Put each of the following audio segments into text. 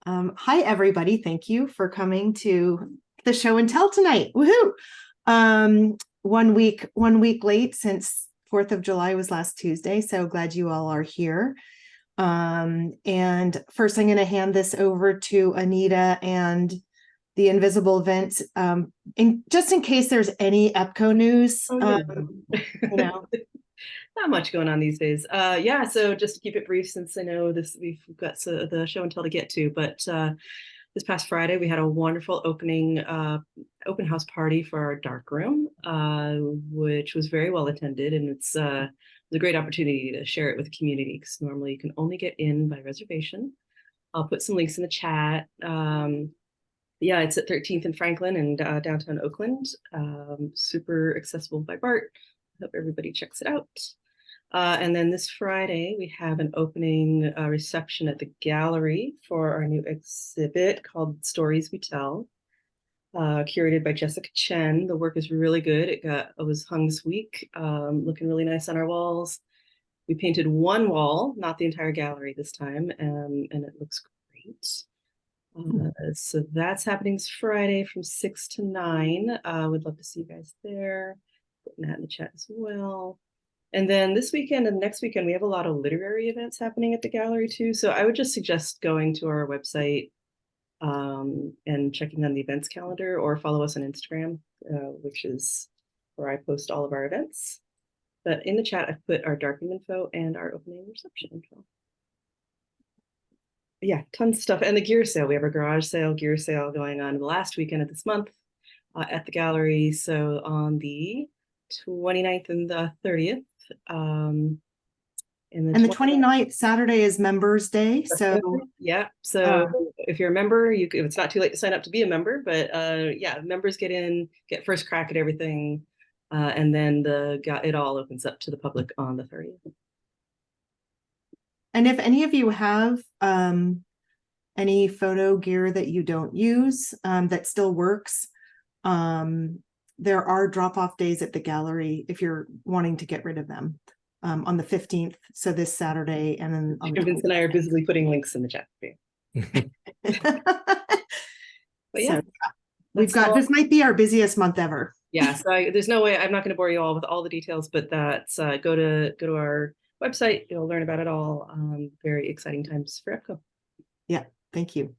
Hi, everybody. Thank you for coming to the show and tell tonight. Woohoo! 1 week late since 4th of July was last Tuesday. So glad you all are here. And first, I'm going to hand this over to Anita and the Invisible Event, just in case there's any EBPCO news. You know. Not much going on these days. Yeah, so just to keep it brief, since I know we've got the show and tell to get to, but this past Friday we had a wonderful open house party for our dark room, which was very well attended, and it's a great opportunity to share it with the community because normally you can only get in by reservation. I'll put some links in the chat. Yeah, it's at 13th and Franklin in downtown Oakland. Super accessible by BART. Hope everybody checks it out. And then this Friday, we have an opening reception at the gallery for our new exhibit called Stories We Tell, curated by Jessica Chen. The work is really good. It was hung this week, looking really nice on our walls. We painted one wall, not the entire gallery this time, and it looks great. So that's happening this Friday from 6 to 9. We'd love to see you guys there. Putting that in the chat as well. And then this weekend and next weekend, we have a lot of literary events happening at the gallery too. So I would just suggest going to our website and checking on the events calendar, or follow us on Instagram, which is where I post all of our events. But in the chat, I've put our darkroom info and our opening reception info. Yeah, tons of stuff. And the gear sale, we have a garage sale, gear sale going on the last weekend of this month at the gallery. So on the 29th and the 30th. And the 29th, Saturday, is Members Day. So yeah, so if you're a member, it's not too late to sign up to be a member, but yeah, members get first crack at everything, and then it all opens up to the public on the 30th. And if any of you have any photo gear that you don't use that still works, there are drop-off days at the gallery if you're wanting to get rid of them on the 15th. So this Saturday, and then on Vince and I are busily putting links in the chat for you. But yeah, so, this might be our busiest month ever. Yeah, so there's no way, I'm not going to bore you all with all the details, but that's go to our website. You'll learn about it all. Very exciting times for EBPCO. Yeah, thank you.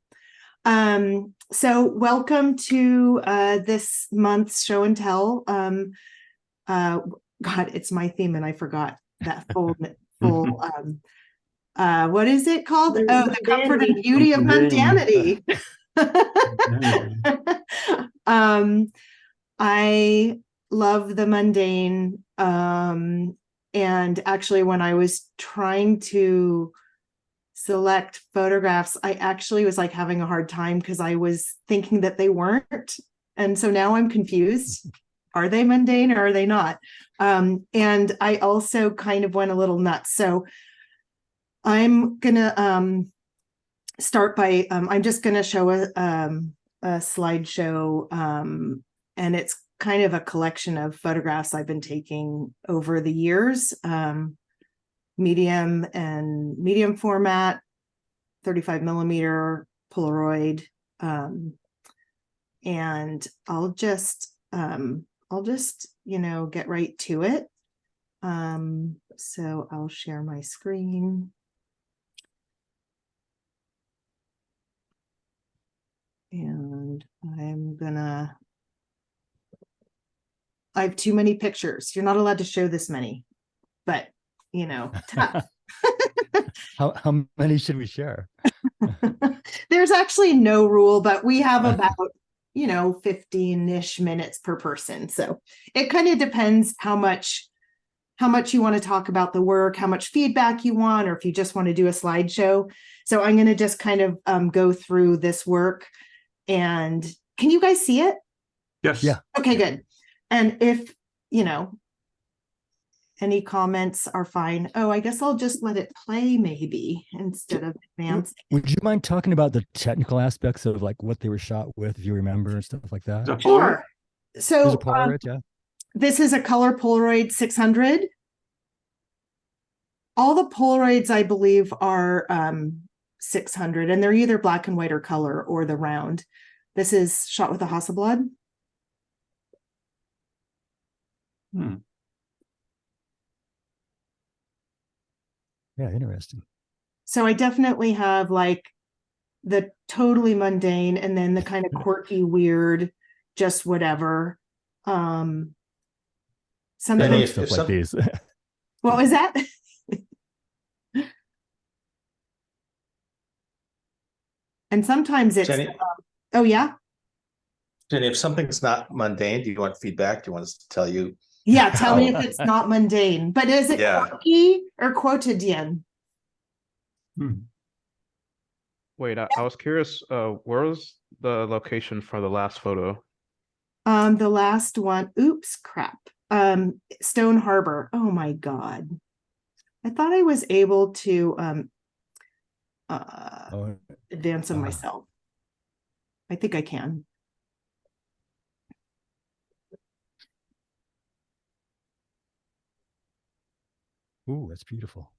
So welcome to this month's show and tell. God, it's my theme and I forgot that full what is it called? The comfort and beauty of mundanity. I love the mundane. And actually, when I was trying to select photographs, I actually was like having a hard time because I was thinking that they weren't. And so now I'm confused. Are they mundane or are they not? And I also kind of went a little nuts. So I'm going to start by, I'm just going to show a slideshow, and it's kind of a collection of photographs I've been taking over the years. Medium format, 35 millimeter Polaroid. And I'll just, get right to it. So I'll share my screen. And I have too many pictures. You're not allowed to show this many, but tough. How many should we share? There's actually no rule, but we have about 15-ish minutes per person. So it kind of depends how much you want to talk about the work, how much feedback you want, or if you just want to do a slideshow. So I'm going to just kind of go through this work. And can you guys see it? Yes. Yeah. Okay, good. And if any comments are fine. Oh, I guess I'll just let it play maybe instead of advancing. Would you mind talking about the technical aspects of like what they were shot with, if you remember, and stuff like that? Sure. So yeah. This is a color Polaroid 600. All the Polaroids, I believe, are 600, and they're either black and white or color or the round. This is shot with a Hasselblad. Yeah, interesting. So I definitely have like the totally mundane and then the kind of quirky, weird, just whatever. I Something love stuff like these. What was that? And sometimes it's Jenny, oh yeah. Jenny, if something's not mundane, do you want feedback? Do you want us to tell you? Yeah, tell me if it's not mundane. But is it Yeah. quirky or quotidian? Wait, I was curious, where was the location for the last photo? The last one, oops, crap. Stone Harbor. Oh my God. I thought I was able to advance them myself. I think I can. Ooh, that's beautiful.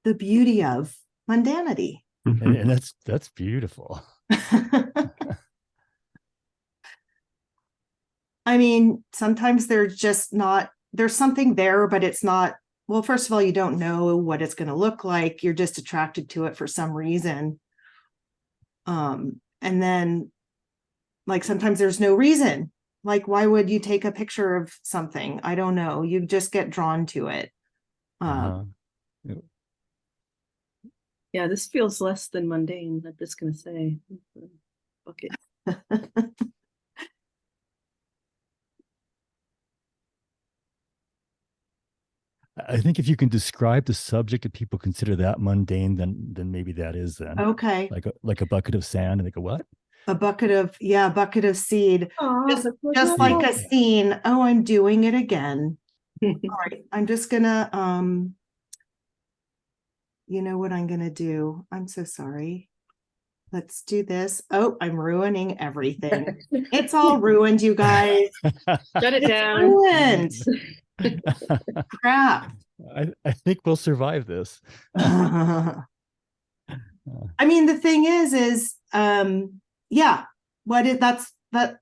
The beauty of mundanity. And that's beautiful. I mean, sometimes there's just not, there's something there, but it's not, well, first of all, you don't know what it's going to look like. You're just attracted to it for some reason. And then like sometimes there's no reason. Like, why would you take a picture of something? I don't know. You just get drawn to it. Yeah, this feels less than mundane. I'm just gonna say. Bucket. I think if you can describe the subject that people consider that mundane, then maybe that is then. Okay. Like a bucket of sand, and they go, what? A bucket of seed. Aww, Just like a scene. Oh, I'm doing it again. All right. I'm just gonna you know what I'm gonna do? I'm so sorry. Let's do this. Oh, I'm ruining everything. It's all ruined, you guys. Shut it It's down. ruined. Crap. I think we'll survive this. I mean, the thing is yeah, what is that,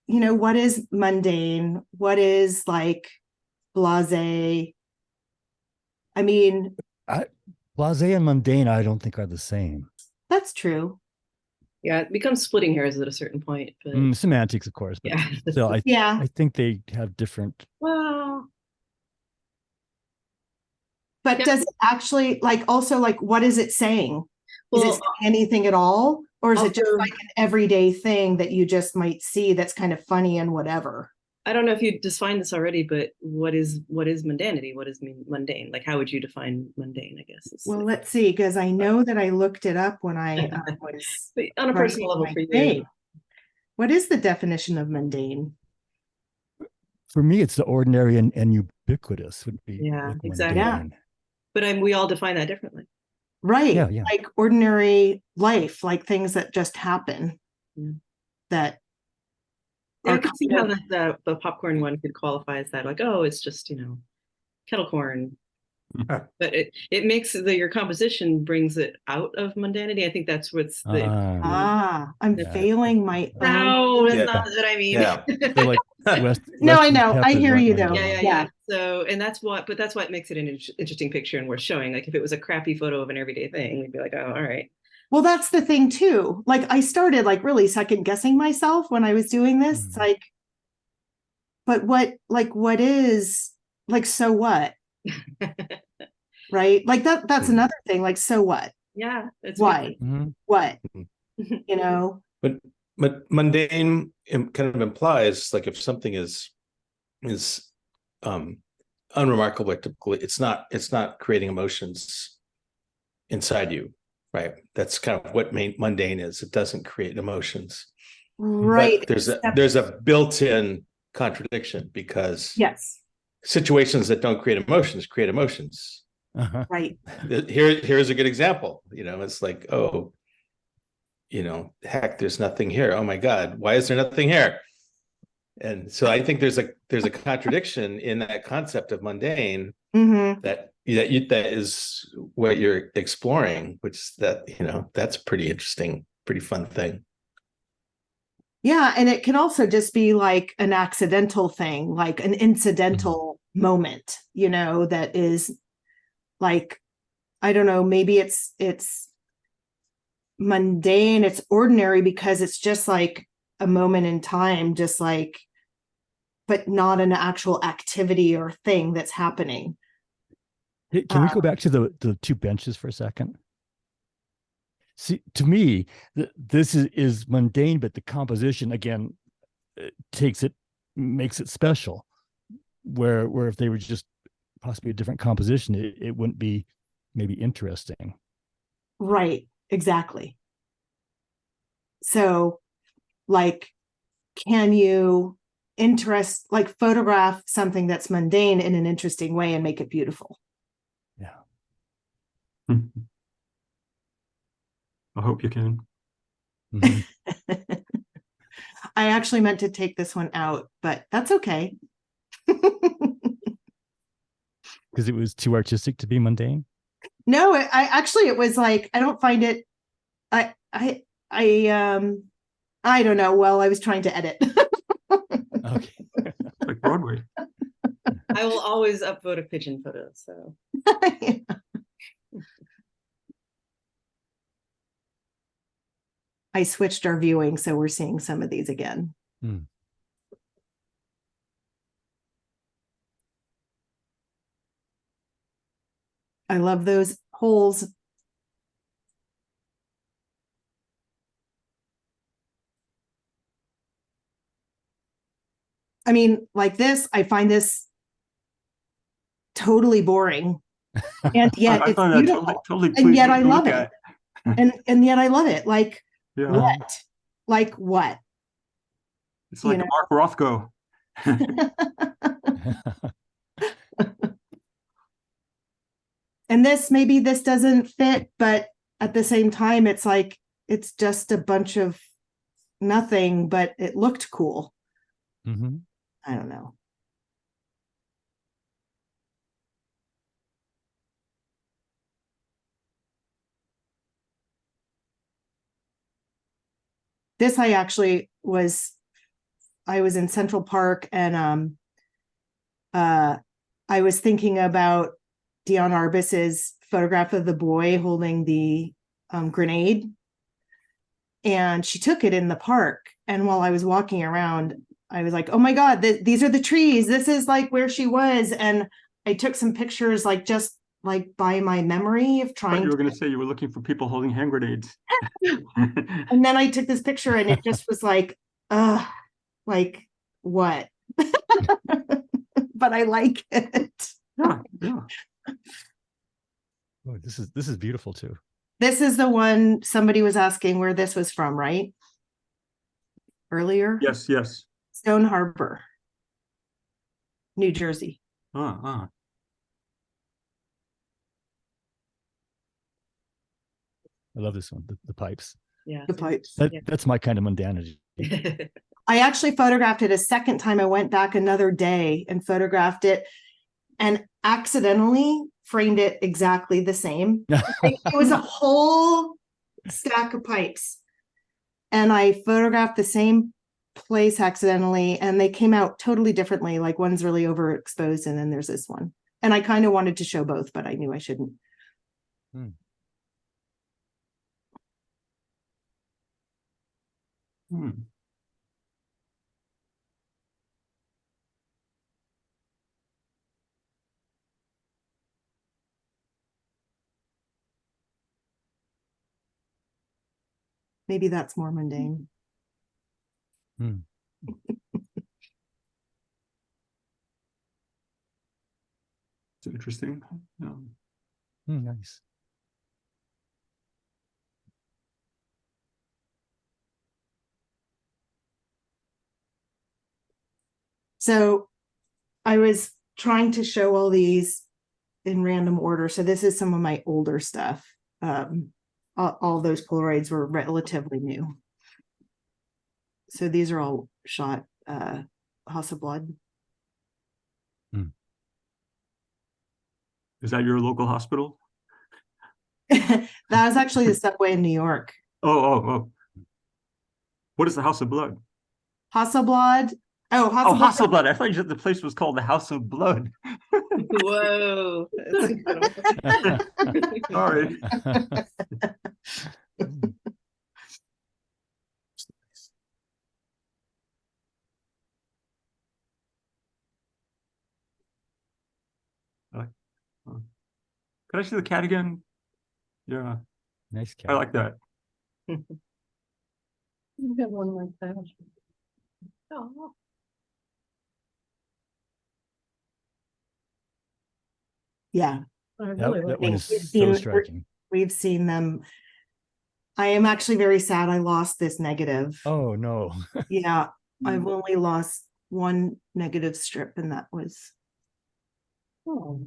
you know, what is mundane? What is like blasé? I mean, Blasé and mundane, I don't think are the same. that's true. Yeah, it becomes splitting hairs at a certain point. But Semantics, of course, but yeah. still, Yeah. I think they have different. Wow. But Yeah. does it actually like also like what is it saying? Is it Well, saying anything at all? Or is it just also- like an everyday thing that you just might see that's kind of funny and whatever? I don't know if you defined this already, but what is mundanity? What is mundane? Like, how would you define mundane? I guess. Well, let's see, because I know that I looked it up when I was But on a personal level for you. thing. What is the definition of mundane? For me, it's the ordinary and ubiquitous would be. Yeah, like exactly. mundane. But we all define that differently. Right. Yeah, yeah. Like ordinary life, like things that just happen. Yeah. That Yeah, I are could see kind how of- the popcorn one could qualify as that. Like, oh, it's just, kettle corn. Huh. But it makes your composition brings it out of mundanity. I think that's what's the. I'm Yeah. failing my No, that's Yeah. not what I mean. Yeah. So like No, I Western know. I Pep is hear like you, though. mundane. Yeah. So, and that's why it makes it an interesting picture and worth showing. Like if it was a crappy photo of an everyday thing, we'd be like, oh, all right. Well, that's the thing too. Like I started like really second guessing myself when I was doing this. It's like, but what is like, so what? Right? Like that's another thing. Like, so what? Yeah. It's Why? Mhm. What? good. You know? But mundane kind of implies like if something is unremarkable, typically it's not creating emotions inside you, right? That's kind of what mundane is. It doesn't create emotions. Right. But there's a built-in contradiction because Yes. situations that don't create emotions create emotions. Uh-huh. Right. Here's a good example. It's like, oh, heck, there's nothing here. Oh my God, why is there nothing here? And so I think there's a contradiction in that concept of mundane Mm-hmm. that that is what you're exploring, which that, that's pretty interesting, pretty fun thing. Yeah, and it can also just be like an accidental thing, like an incidental moment, that is like, I don't know, maybe it's mundane, it's ordinary because it's just like a moment in time, just like, but not an actual activity or thing that's happening. Hey, can we go back to the two benches for a second? See, to me, this is mundane, but the composition again makes it special. Where if they were just possibly a different composition, it wouldn't be maybe interesting. Right, exactly. So, like, can you photograph something that's mundane in an interesting way and make it beautiful? Yeah. I hope you can. Mm-hmm. I actually meant to take this one out, but that's okay. Because it was too artistic to be mundane. No, it was like, I don't find it. I don't know. Well, I was trying to edit. Okay. Like Broadway. I will always upvote a pigeon photo. So Yeah. I switched our viewing, so we're seeing some of these again. I love those holes. I mean, like this, I find this totally boring. And yet I it's find that beautiful. totally And pleasing yet I to love look it. at. And yet I love it. Like Yeah. what? Like what? It's like Mark Rothko. And maybe this doesn't fit, but at the same time, it's like, it's just a bunch of nothing, but it looked cool. Mm-hmm. I don't know. This I was in Central Park, and I was thinking about Dion Arbus's photograph of the boy holding the grenade. And she took it in the park. And while I was walking around, I was like, oh my God, these are the trees. This is like where she was. And I took some pictures, like just like by my memory of But trying you were going to say you were looking for people holding hand grenades. And then I took this picture and it just was like, like what? But I like it. Yeah, yeah. Oh, this is beautiful too. This is the one somebody was asking where this was from, right? Earlier? Yes, yes. Stone Harbor, New Jersey. Ah. I love this one, the pipes. yeah, The pipes. That's my kind of mundanity. I actually photographed it a second time. I went back another day and photographed it and accidentally framed it exactly the same. It was a whole stack of pipes. And I photographed the same place accidentally, and they came out totally differently. Like one's really overexposed, and then there's this one. And I kind of wanted to show both, but I knew I shouldn't. Maybe that's more mundane. It's interesting. Nice. So I was trying to show all these in random order. So this is some of my older stuff. All those Polaroids were relatively new. So these are all shot House of Blood. Is that your local hospital? That was actually the subway in New York. Oh. What is the House of Blood? Hasselblad. Oh, Oh, Hasselblad. Hasselblad. I thought you said the place was called the House of Blood. Whoa, that's incredible. Sorry. Could I see the cat again? Yeah, Nice cat. I like that. You got one like that. Oh. Yeah. I That, really that like one it. is We've so seen- striking. We've seen them. I am actually very sad I lost this negative. Oh no. Yeah, I've only lost one negative strip, and that was Oh.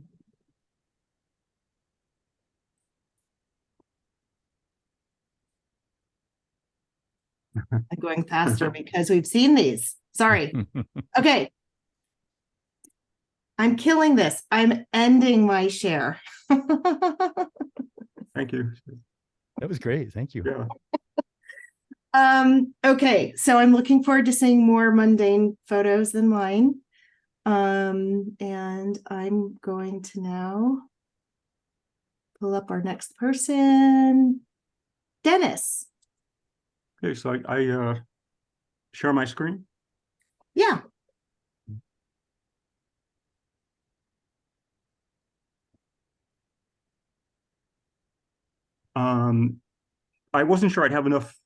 I'm going faster because we've seen these. Sorry. Okay. I'm killing this. I'm ending my share. Thank you. That was great. Thank you. Yeah. Okay, so I'm looking forward to seeing more mundane photos than mine. And I'm going to now pull up our next person, Dennis. Okay, so I share my screen. Yeah. I wasn't sure I'd have enough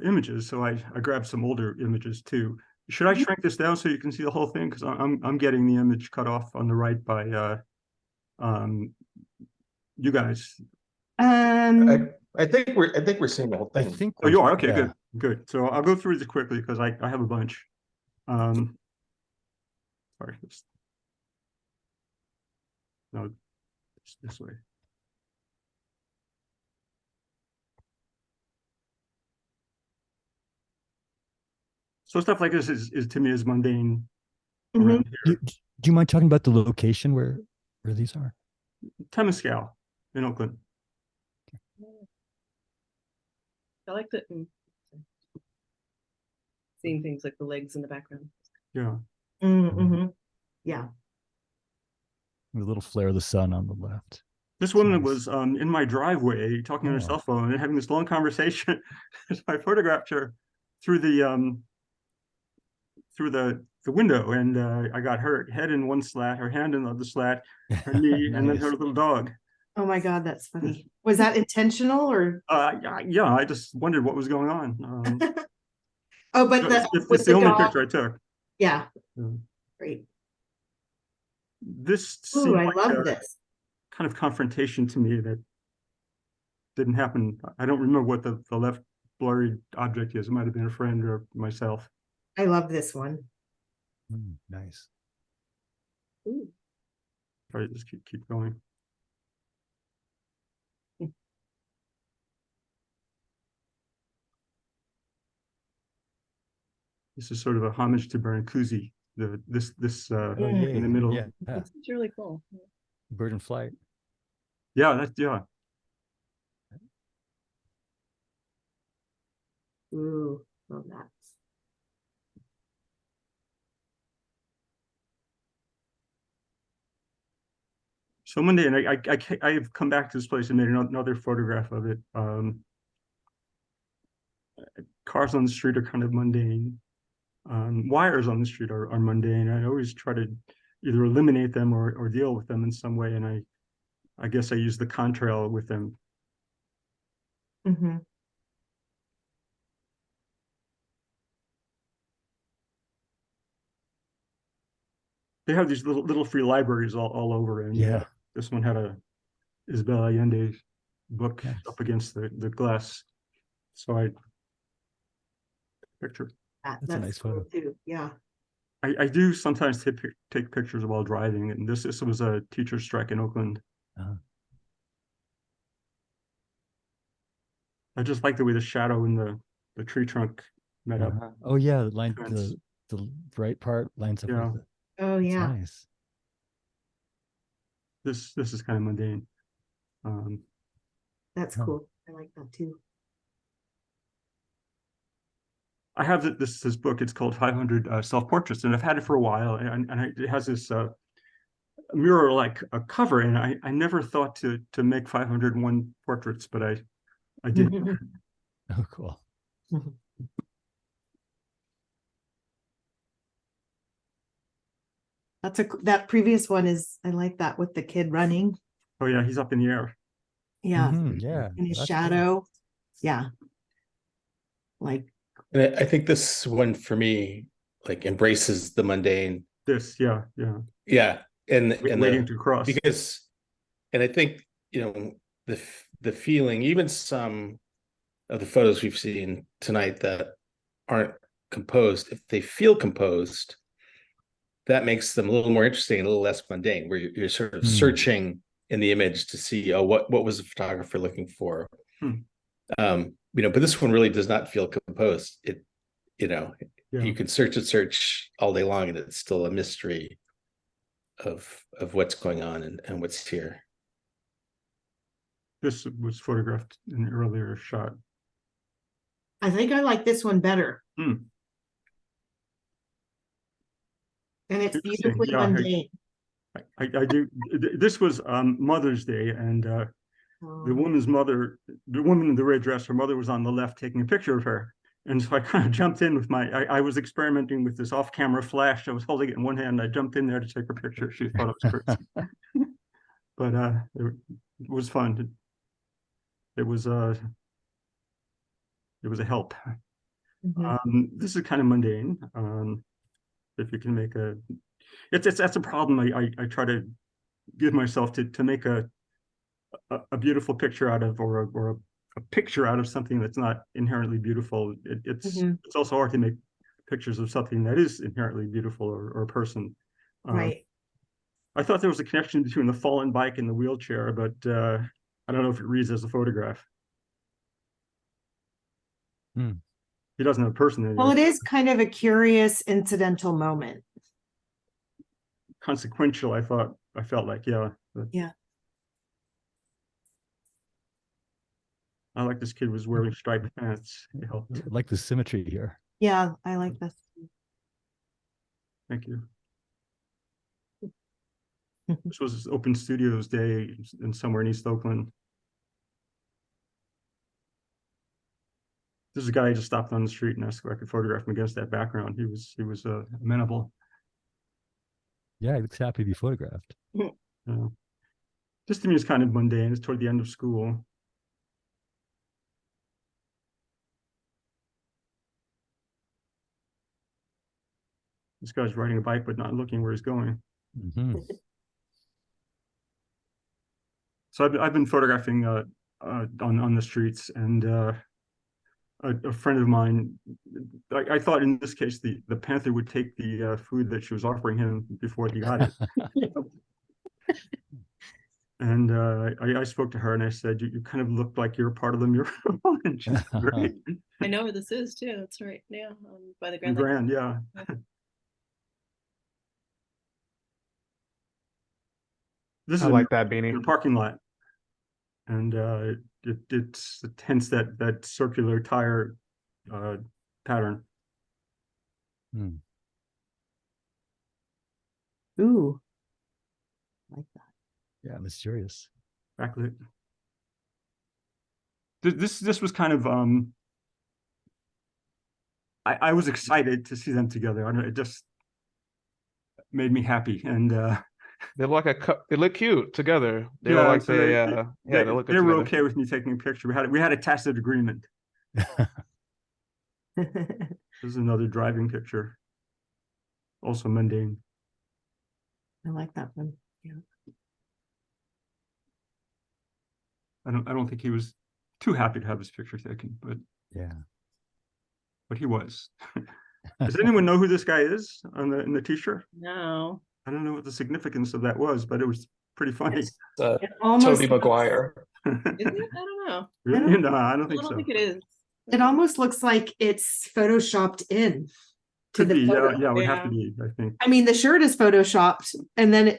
images, so I grabbed some older images too. Should I shrink this down so you can see the whole thing? Because I'm getting the image cut off on the right by you guys. I think we're seeing the whole I thing. think. Oh, you are? Okay, yeah. good. So I'll go through this quickly because I have a bunch. Sorry. No, this way. So stuff like this is to me is mundane around Do, here. do you mind talking about the location where these are? Temescal in Oakland. I like that. Seeing things like the legs in the background. Yeah. Yeah. With a little flare of the sun on the left. This woman nice. was in my driveway talking on her Oh. cell phone and having this long conversation. So I photographed her through the window, and I got her head in one slat, her hand in the other slat, her knee, and then her Nice. little dog. Oh my God, that's funny. Was that intentional or? Yeah, I just wondered what was going on. Oh, but It's the only picture I took. Yeah. Yeah. Great. This Ooh, seemed I like love a this. kind of confrontation to me that didn't happen. I don't remember what the left blurry object is. It might have been a friend or myself. I love this one. Nice. Ooh. All right, just keep going. This is sort of a homage to Brancusi. This Oh, in the middle. Yeah. It's really cool. Bird in flight. Yeah. Ooh, love that. So one day, and I've come back to this place and made another photograph of it. Cars on the street are kind of mundane. Wires on the street are mundane. I always try to either eliminate them or deal with them in some way, and I guess I use the contrail with them. They have these little free libraries all over, and Yeah. this one had a Isabel Allende book Nice. up against the glass. So I picture. That's a nice cool photo. too. Yeah. I do sometimes take pictures while driving, and this was a teacher strike in Oakland. I just like the way the shadow in the tree trunk met up. Oh yeah, Fence. the right part lines up Yeah. with it. Oh It's yeah. nice. This is kind of mundane. That's Huh. cool. I like that too. I have this book. It's called 500 Self-Portraits, and I've had it for a while. It has this mirror-like cover, and I never thought to make 501 portraits, but I did. Oh, cool. That previous one is, I like that with the kid running. Oh yeah, he's up in the air. Yeah. Mhm, yeah. In his that's cool. shadow. Yeah. Like, And I think this one for me, like, embraces the mundane. This, yeah. Yeah. And Waiting to cross. because, and I think, the feeling, even some of the photos we've seen tonight that aren't composed, if they feel composed, that makes them a little more interesting, a little less mundane, where you're sort of searching in the image to see, what was the photographer looking for? But this one really does not feel composed. You can search all day long, and it's still a mystery of what's going on and what's here. This was photographed in an earlier shot. I think I like this one better. Hmm. And it's Interesting. beautifully Yeah, mundane. I do. This was Mother's Day, and the woman in the red dress, her mother was on the left taking a picture of her. And so I kind of jumped in with I was experimenting with this off-camera flash. I was holding it in one hand. I jumped in there to take a picture. She thought it was crazy. But it was fun. It was a help. This is kind of mundane. If you can make that's a problem. I try to give myself to make a beautiful picture out of, or a picture out of something that's not inherently beautiful. It's also hard to make pictures of something that is inherently beautiful, or a person. Right. I thought there was a connection between the fallen bike and the wheelchair, but I don't know if it reads as a photograph. He doesn't have a person in there. Well, it is kind of a curious incidental moment. Consequential, I felt like, yeah. Yeah. I like this kid was wearing striped pants. It helped. I like the symmetry here. Yeah, I like this. Thank you. This was Open Studios Day in somewhere in East Oakland. This is a guy who just stopped on the street and asked if I could photograph him against that background. He was amenable. Yeah, he looks happy to be photographed. This to me is kind of mundane. It's toward the end of school. This guy's riding a bike but not looking where he's going. So I've been photographing on the streets, and a friend of mine, I thought in this case the panther would take the food that she was offering him before he got it. And I spoke to her and I said, you kind of look like you're part of the mural. And she's great. I know where this is too. It's right now by the In Grand. yeah. This is I like that beanie. in a parking lot, and it's hence that circular tire pattern. Ooh, I like that. Yeah, mysterious. Backlit. This was kind of I was excited to see them together. I don't know, it just made me happy, and They look they look cute together. They yeah, look like so they look good they were together. okay with me taking a picture. We had a tacit agreement. This is another driving picture, also mundane. I like that one. Yeah. I don't think he was too happy to have his picture taken, but he was. Does anyone know who this guy is in the t-shirt? No. I don't know what the significance of that was, but it was pretty funny. It almost Toby Maguire. Is it? I don't know. Really? No, I don't I think don't so. think it is. It almost looks like it's photoshopped in to Could the be, photo. yeah, it would have to Yeah. be, I think. I mean, the shirt is photoshopped, and then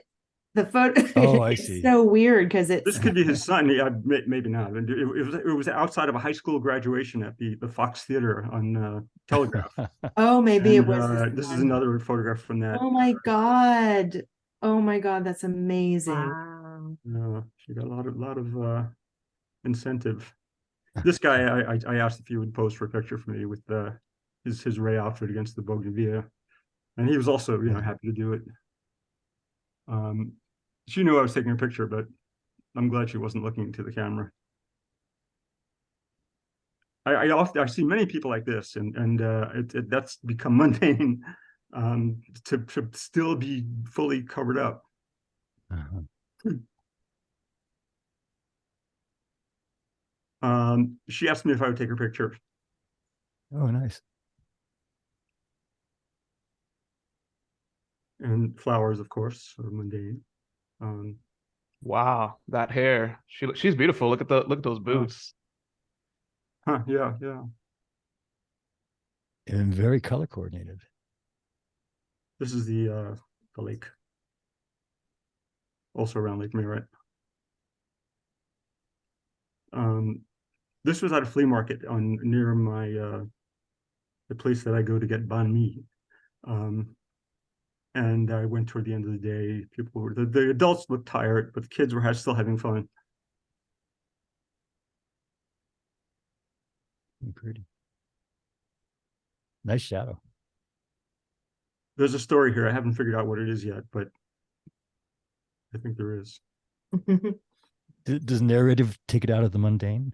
The photo. Oh, I it's see. so weird because it's This could be his son. Yeah, maybe not. It was outside of a high school graduation at the Fox Theater on Telegraph. oh, maybe it And was his this is son. another photograph from that. Oh my God. Oh my God, that's amazing. Wow. She got a lot of incentive. This guy, I asked if he would pose for a picture for me with his Ray outfit against the bougainvillea, and he was also, happy to do it. She knew I was taking a picture, but I'm glad she wasn't looking into the camera. I see many people like this, and that's become mundane, to still be fully covered up. Uh-huh. She asked me if I would take her picture. Oh, nice. And flowers, of course, are mundane. Wow, that hair. She's beautiful. Look at those boots. Yeah. And very color coordinated. This is the lake, also around Lake Merritt. This was at a flea market near my the place that I go to get banh mi. And I went toward the end of the day. People were the adults looked tired, but the kids were still having fun. Pretty. Nice shadow. There's a story here. I haven't figured out what it is yet, but I think there is. Does narrative take it out of the mundane?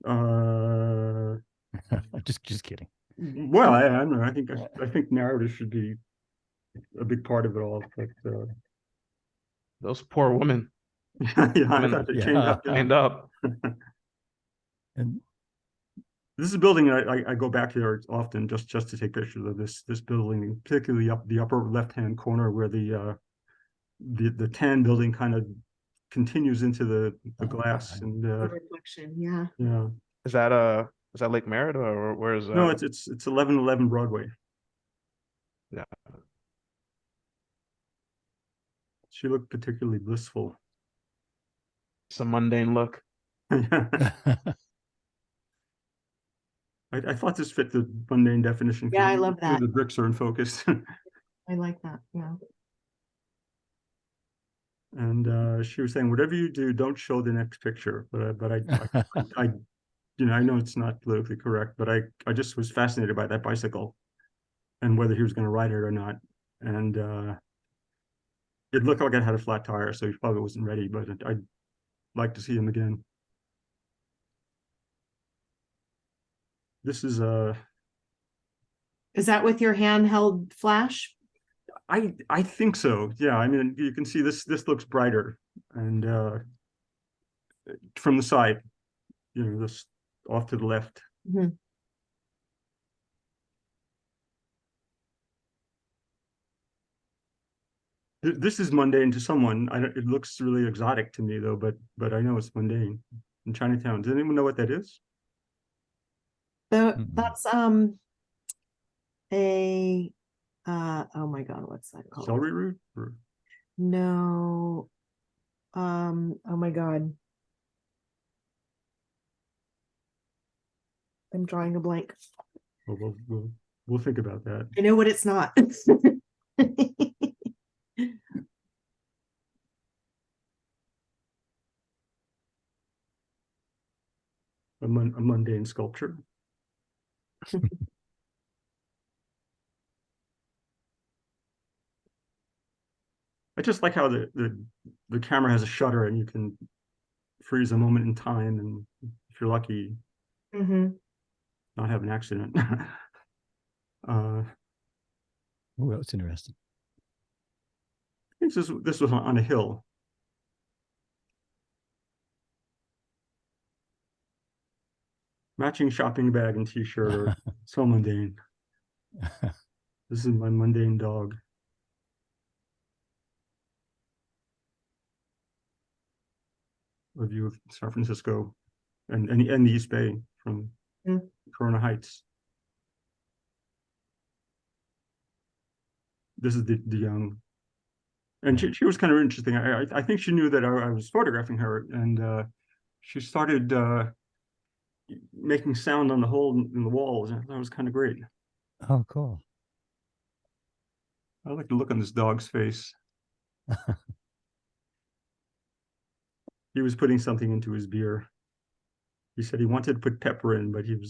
Uh, just kidding. well, I don't know. I think narrative should be a big part of it all. But Those poor women. yeah, I Women, thought they yeah. chained up. Chained up. This And is a building I go back there often just to take pictures of this building, particularly up the upper left-hand corner where the tan building kind of continues into the glass and The reflection, yeah. yeah. Is that Lake Merritt or where is that? No, it's 1111 Broadway. Yeah. She looked particularly blissful. It's a mundane look. I thought this fit the mundane definition. Yeah, I love that. The bricks are in focus. I like that. Yeah. And she was saying, whatever you do, don't show the next picture. But I I know it's not politically correct, but I just was fascinated by that bicycle and whether he was going to ride it or not. And it looked like it had a flat tire, so he probably wasn't ready, but I'd like to see him again. This is Is that with your handheld flash? I think so. Yeah, I mean, you can see this looks brighter, and from the side, this off to the left. Mhm. This is mundane to someone. It looks really exotic to me though, but I know it's mundane in Chinatown. Does anyone know what that is? That's a oh my God, what's that called? Celery root? No. Oh my God. I'm drawing a blank. Well, we'll think about that. I know what it's not. A mundane sculpture. I just like how the camera has a shutter and you can freeze a moment in time, and if you're lucky, not have an accident. Oh, that's interesting. I think this was on a hill. Matching shopping bag and t-shirt are so mundane. This is my mundane dog. A view of San Francisco and the East Bay from Corona Heights. This is the young. And she was kind of interesting. I think she knew that I was photographing her, and she started making sound on the hole in the walls, and that was kind of great. Oh, cool. I like to look on this dog's face. He was putting something into his beer. He said he wanted to put pepper in, but I think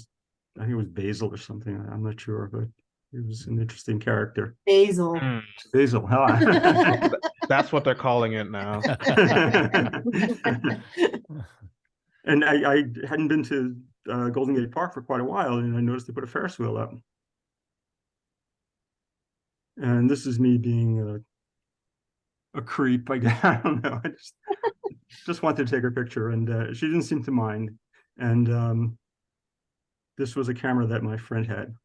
it was basil or something. I'm not sure, but he was an interesting character. Basil. Hmm, Basil, huh? that's what they're calling it now. And I hadn't been to Golden Gate Park for quite a while, and I noticed they put a Ferris wheel up. And this is me being a creep, I guess. I don't know. I just wanted to take her picture, and she didn't seem to mind. And this was a camera that my friend had.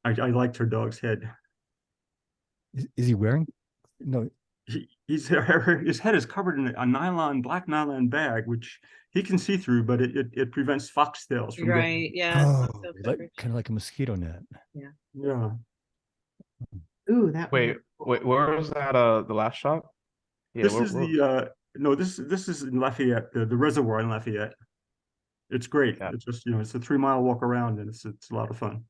I liked her dog's head. Is he wearing? No. His head is covered in a black nylon bag, which he can see through, but it prevents foxtails from getting. Right. Yeah. Oh, kind of like a mosquito net. Yeah. Ooh, that Wait, where was that? The last shot? Yeah, This is no, this is in Lafayette, the reservoir in Lafayette. It's great. Yeah. It's just, it's a 3-mile walk around, and it's a lot of fun.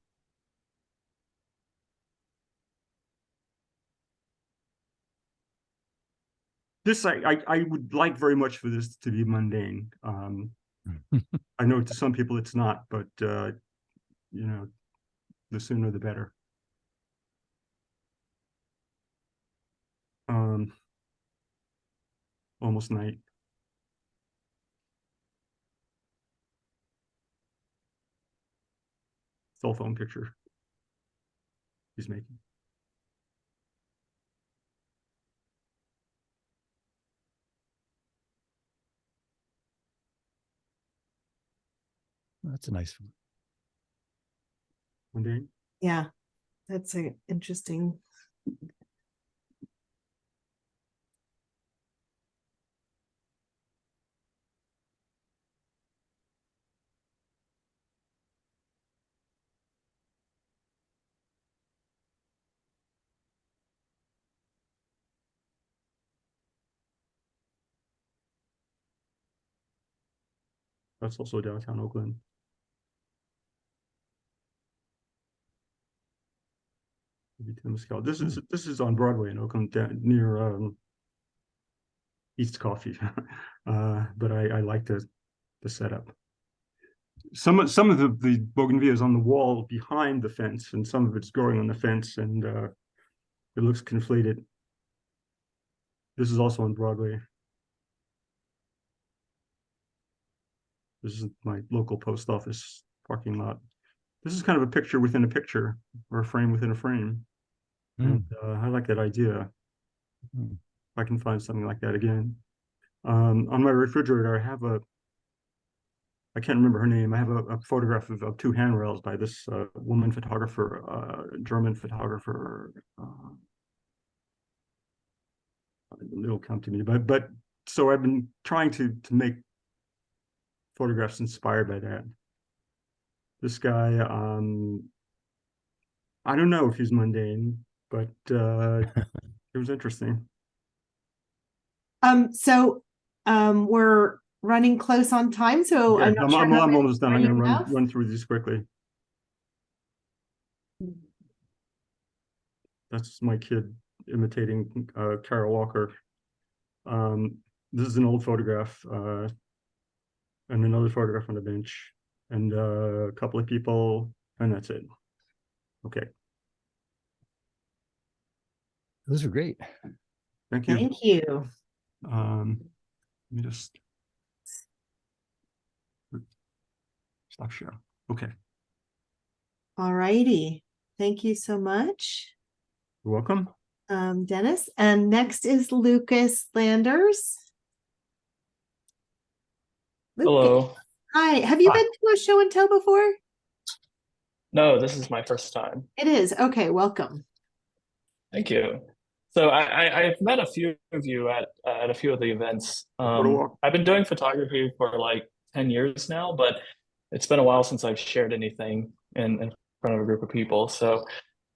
This I would like very much for this to be mundane. I know to some people it's not, but the sooner the better. Almost night. Cell phone picture he's making. That's a nice one. Mundane. Yeah, that's a interesting. That's also downtown Oakland. This is on Broadway in Oakland, near East Coffee. But I like the setup. Some of the bougainvillea is on the wall behind the fence, and some of it's growing on the fence, and it looks conflated. This is also on Broadway. This is my local post office parking lot. This is kind of a picture within a picture, or a frame within a frame. And I like that idea. If I can find something like that again. On my refrigerator, I can't remember her name. I have a photograph of 2 handrails by this woman photographer, German photographer. It'll come to me, but so I've been trying to make photographs inspired by that. This guy, I don't know if he's mundane, but it was interesting. So we're running close on time, so Yeah, I'm not sure. I'm how almost done. I'm many gonna enough. run through these quickly. That's my kid imitating Carol Walker. This is an old photograph, and another photograph on the bench, and a couple of people, and that's it. Okay. Those are great. Thank you. Thank you. Let me just stop sharing. Okay. All righty. Thank you so much, You're welcome. Dennis. And next is Lucas Landers. Lucas. Hello. Hi. Have you Hi. been to a show and tell before? No, this is my first time. It is. Okay. Welcome. Thank you. So I've met a few of you at a few of the events. I've been doing photography for like 10 years now, but it's been a while since I've shared anything in front of a group of people. So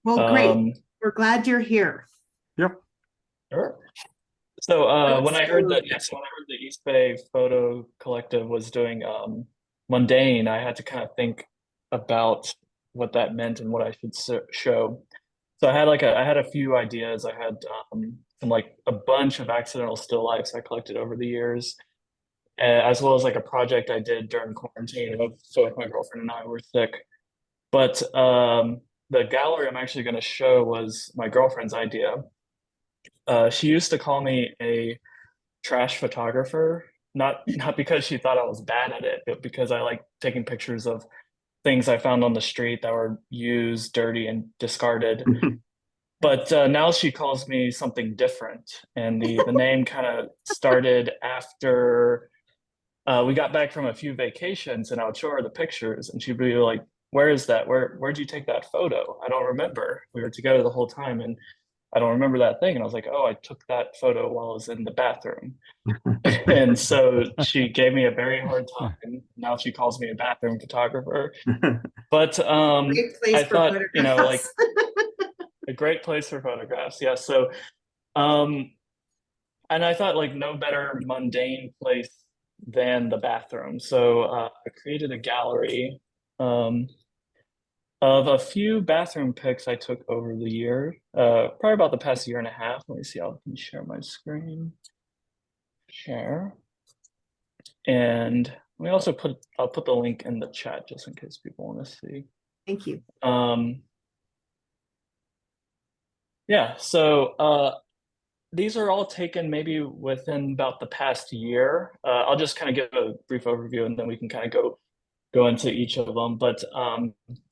Well, great. We're glad you're here. Yep. Sure. So when I heard that, So- yes, when I heard the East Bay Photo Collective was doing mundane, I had to kind of think about what that meant and what I should show. So I had a few ideas. I had some like a bunch of accidental still lifes I collected over the years, as well as like a project I did during quarantine. So if my girlfriend and I were sick, but the gallery I'm actually going to show was my girlfriend's idea. She used to call me a trash photographer, not because she thought I was bad at it, but because I like taking pictures of things I found on the street that were used, dirty, and discarded. But now she calls me something different, and the name kind of started after we got back from a few vacations, and I would show her the pictures, and she'd be like, "Where is that? Where'd you take that photo? I don't remember. We were together the whole time, and I don't remember that thing." And I was like, "Oh, I took that photo while I was in the bathroom." And so she gave me a very hard time. Now she calls me a bathroom photographer. But Great place I for thought, you know, like photographs. a great place for photographs. Yeah. So and I thought like no better mundane place than the bathroom. So I created a gallery of a few bathroom pics I took over the year, probably about the past year and a half. Let me see, I'll share my screen. Share. And we also I'll put the link in the chat just in case people want to see. Thank you. Yeah, so these are all taken maybe within about the past year. I'll just kind of give a brief overview and then we can kind of go into each of them. But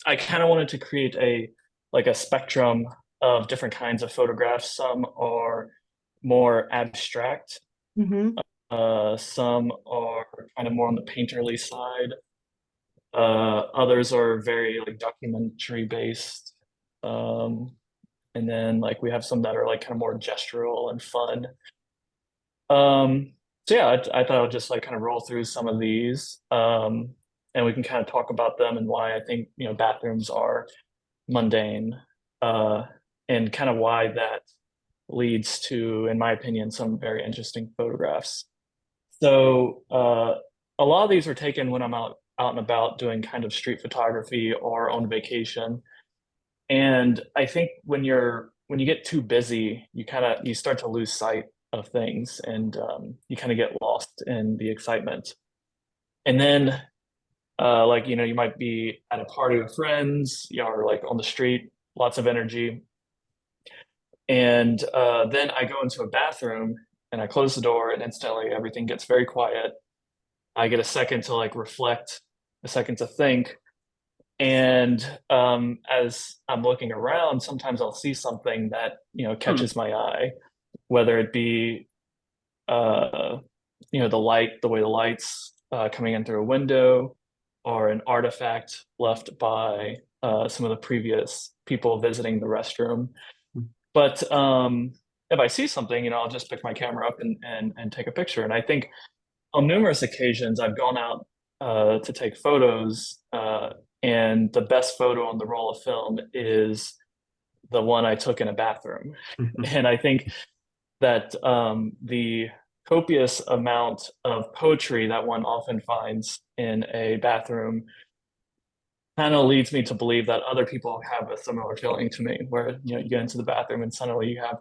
I kind of wanted to create a spectrum of different kinds of photographs. Some are more abstract. Mm-hmm. Some are kind of more on the painterly side. Others are very like documentary based. And then like we have some that are like kind of more gestural and fun. So yeah, I thought I'd just like kind of roll through some of these. And we can kind of talk about them and why I think, you know, bathrooms are mundane, and kind of why that leads to, in my opinion, some very interesting photographs. So a lot of these are taken when I'm out and about doing kind of street photography or on vacation. And I think when you get too busy, you start to lose sight of things, and you kind of get lost in the excitement. And then like, you know, you might be at a party with friends, you know, or like on the street, lots of energy. And then I go into a bathroom and I close the door and instantly everything gets very quiet. I get a second to like reflect, a second to think. And as I'm looking around, sometimes I'll see something that, you know, catches my eye, whether it be, you know, the way the lights coming in through a window, or an artifact left by some of the previous people visiting the restroom. But if I see something, you know, I'll just pick my camera up and take a picture. And I think on numerous occasions I've gone out to take photos, and the best photo on the roll of film is the one I took in a bathroom. And I think that the copious amount of poetry that one often finds in a bathroom kind of leads me to believe that other people have a similar feeling to me, where, you know, you get into the bathroom and suddenly you have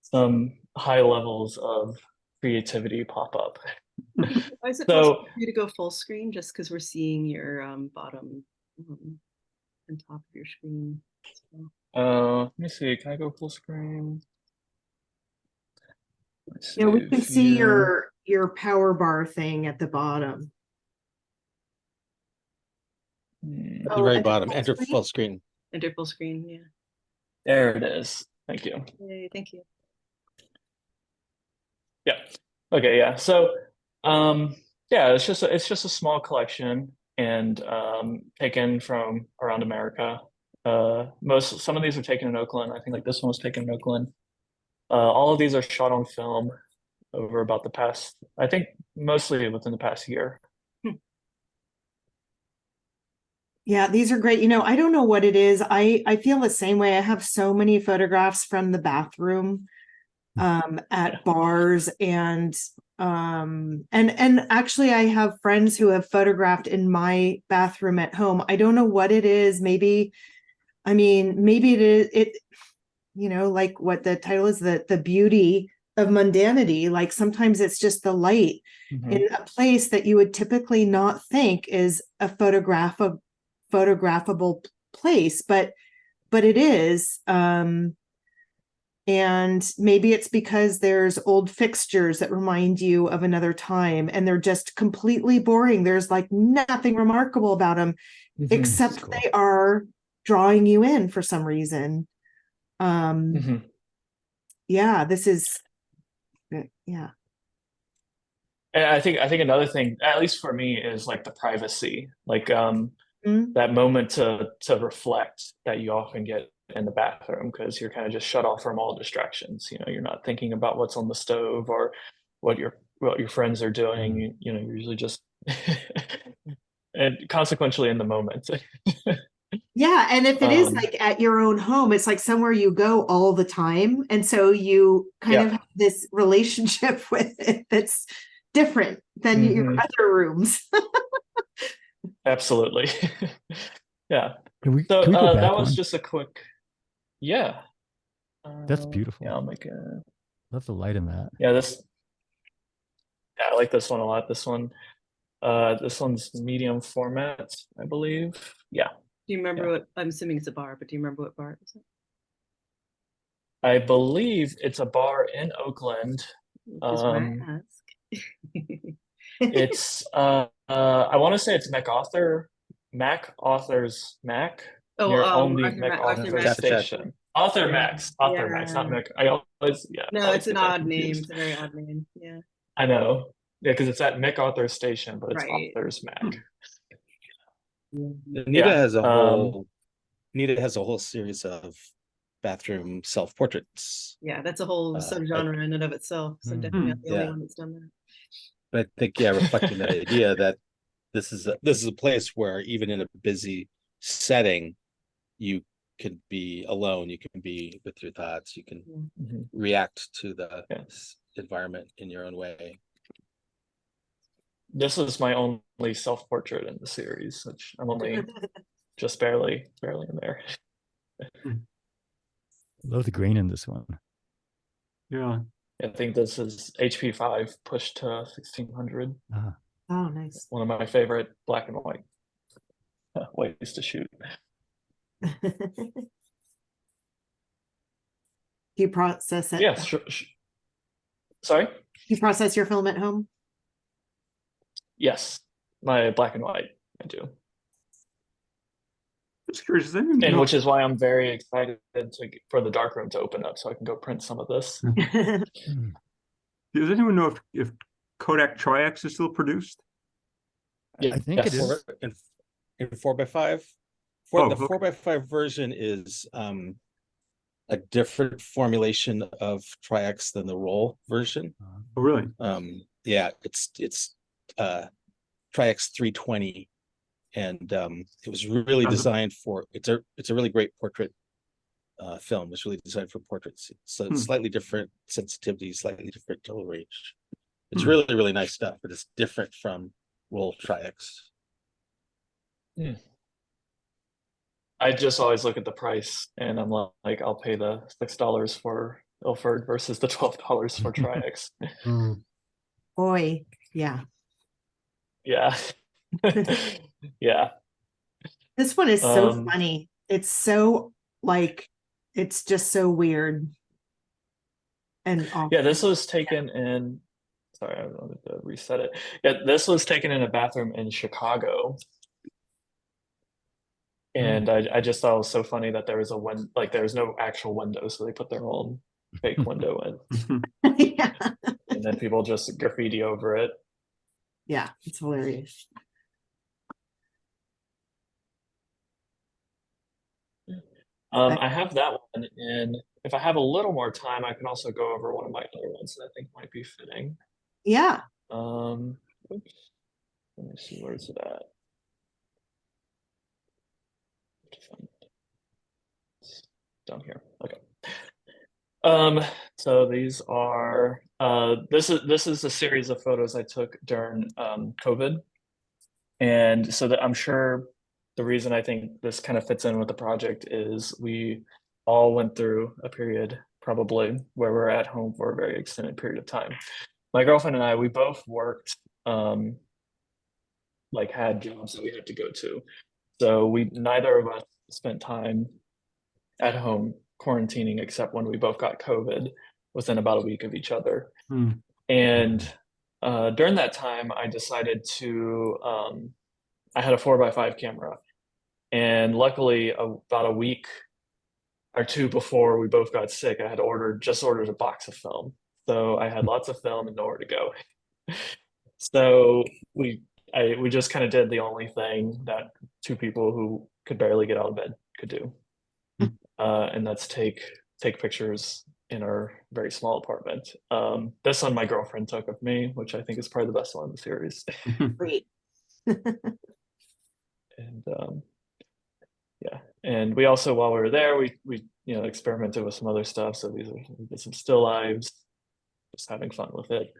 some high levels of creativity pop up. Is it So possible for you to go full screen just because we're seeing your bottom and top of your screen? So. let me see, can I go full screen? Yeah, we can see your power bar thing at the bottom. At the very bottom, enter full screen. Enter full screen, yeah. There it is. Thank you. Yay, thank you. Yeah. Okay, yeah. So yeah, it's just a small collection, and taken from around America. Some of these are taken in Oakland. I think like this one was taken in Oakland. All of these are shot on film over about the past, I think mostly within the past year. Yeah, these are great. I don't know what it is. I feel the same way. I have so many photographs from the bathroom at bars and actually I have friends who have photographed in my bathroom at home. I don't know what it is. Maybe maybe like what the title is, the beauty of mundanity. Like sometimes it's just the light in a place that you would typically not think is a photographable place, but it is. And maybe it's because there's old fixtures that remind you of another time and they're just completely boring. There's like nothing remarkable about them, except Cool. they are drawing you in for some reason. Yeah, this is, yeah. And I think another thing, at least for me, is like the privacy, like that moment to reflect that you often get in the bathroom, because you're kind of just shut off from all distractions. You're not thinking about what's on the stove or what your friends are doing. You're usually just and consequentially in the moment. Yeah, and if it is like at your own home, it's like somewhere you go all the time, and so you kind of have this relationship with it that's different than your other rooms. Absolutely. Yeah. Can we So go back that was one? just a quick, yeah. That's beautiful. Yeah, I'll make a. Love the light in that. Yeah, I like this one a lot. This one's medium format, I believe. Yeah. Do you remember what, I'm assuming it's a bar, but do you remember what bar it was? I believe it's a bar in Oakland. Just when I ask. It's I want to say it's MacArthur's Mac near on the MacArthur station. Author Max, not Mac. I always No, it's an odd name. It's a very odd name. Yeah. I know. Yeah, because it's at MacArthur Station, but it's Author's Mac. Nita has a whole series of bathroom self-portraits. Yeah, that's a whole subgenre in and of itself. So definitely not the only one that's done that. But I think, reflecting that idea that this is a place where even in a busy setting, you can be alone, you can be with your thoughts, you can react to the environment in your own way. This is my only self-portrait in the series, which I'm only just barely in there. Love the grain in this one. Yeah. I think this is HP5 pushed to 1600. Oh, nice. One of my favorite black and white ways to shoot. Do you process it? Yeah, sure. Sorry? Do you process your film at home? Yes, my black and white, I do. Just curious, and which is why I'm very excited for the darkroom to open up so I can go print some of this. Does anyone know if Kodak Tri-X is still produced? Yeah, I think it is. In 4x5. The 4x5 version is a different formulation of Tri-X than the roll version. Oh, really? Yeah, it's Tri-X 320, and it was really designed for it's a really great portrait film. It's really designed for portraits. So it's slightly different sensitivity, slightly different total range. It's really, really nice stuff, but it's different from roll Tri-X. I just always look at the price and I'm like, I'll pay the $6 for Ilford versus the $12 for Tri-X. Boy, yeah. Yeah. Yeah. This one is so funny. It's so it's just so weird. And awful. Yeah, this was taken in, sorry, I wanted to reset it. Yeah, this was taken in a bathroom in Chicago. And I just thought it was so funny that there was there was no actual window, so they put their own fake window in. Yeah. And then people just graffiti over it. Yeah, it's hilarious. I have that one, and if I have a little more time, I can also go over one of my other ones that I think might be fitting. Yeah. Oops. Let me see, where's it at? It's down here. Okay. So these are this is a series of photos I took during COVID. And so that I'm sure the reason I think this kind of fits in with the project is we all went through a period probably where we're at home for a very extended period of time. My girlfriend and I, we both worked, like had jobs that we had to go to. So neither of us spent time at home quarantining except when we both got COVID within about a week of each other. And during that time, I decided to, I had a 4x5 camera. And luckily, about a week or two before we both got sick, I had just ordered a box of film. So I had lots of film and nowhere to go. So we just kind of did the only thing that two people who could barely get out of bed could do. And that's take pictures in our very small apartment. This one my girlfriend took of me, which I think is probably the best one in the series. Great. And yeah, and we also, while we were there, we experimented with some other stuff. So we did some still lives, just having fun with it.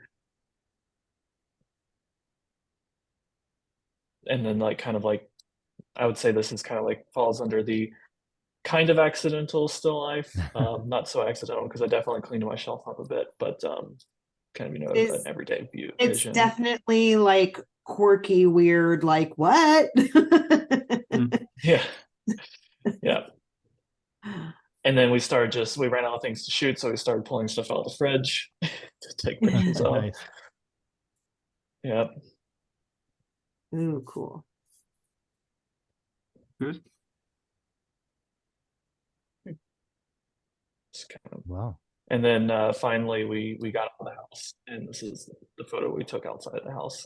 And then I would say this is kind of like falls under the kind of accidental still life. Not so accidental because I definitely cleaned myself up a bit, but kind of an everyday view. It's vision. definitely like quirky, weird, like what? Yeah. Yeah. And then we ran out of things to shoot, so we started pulling stuff out of the fridge to take pictures of. Nice. Yeah. Ooh, cool. Good. Wow. And then finally we got out of the house, and this is the photo we took outside the house.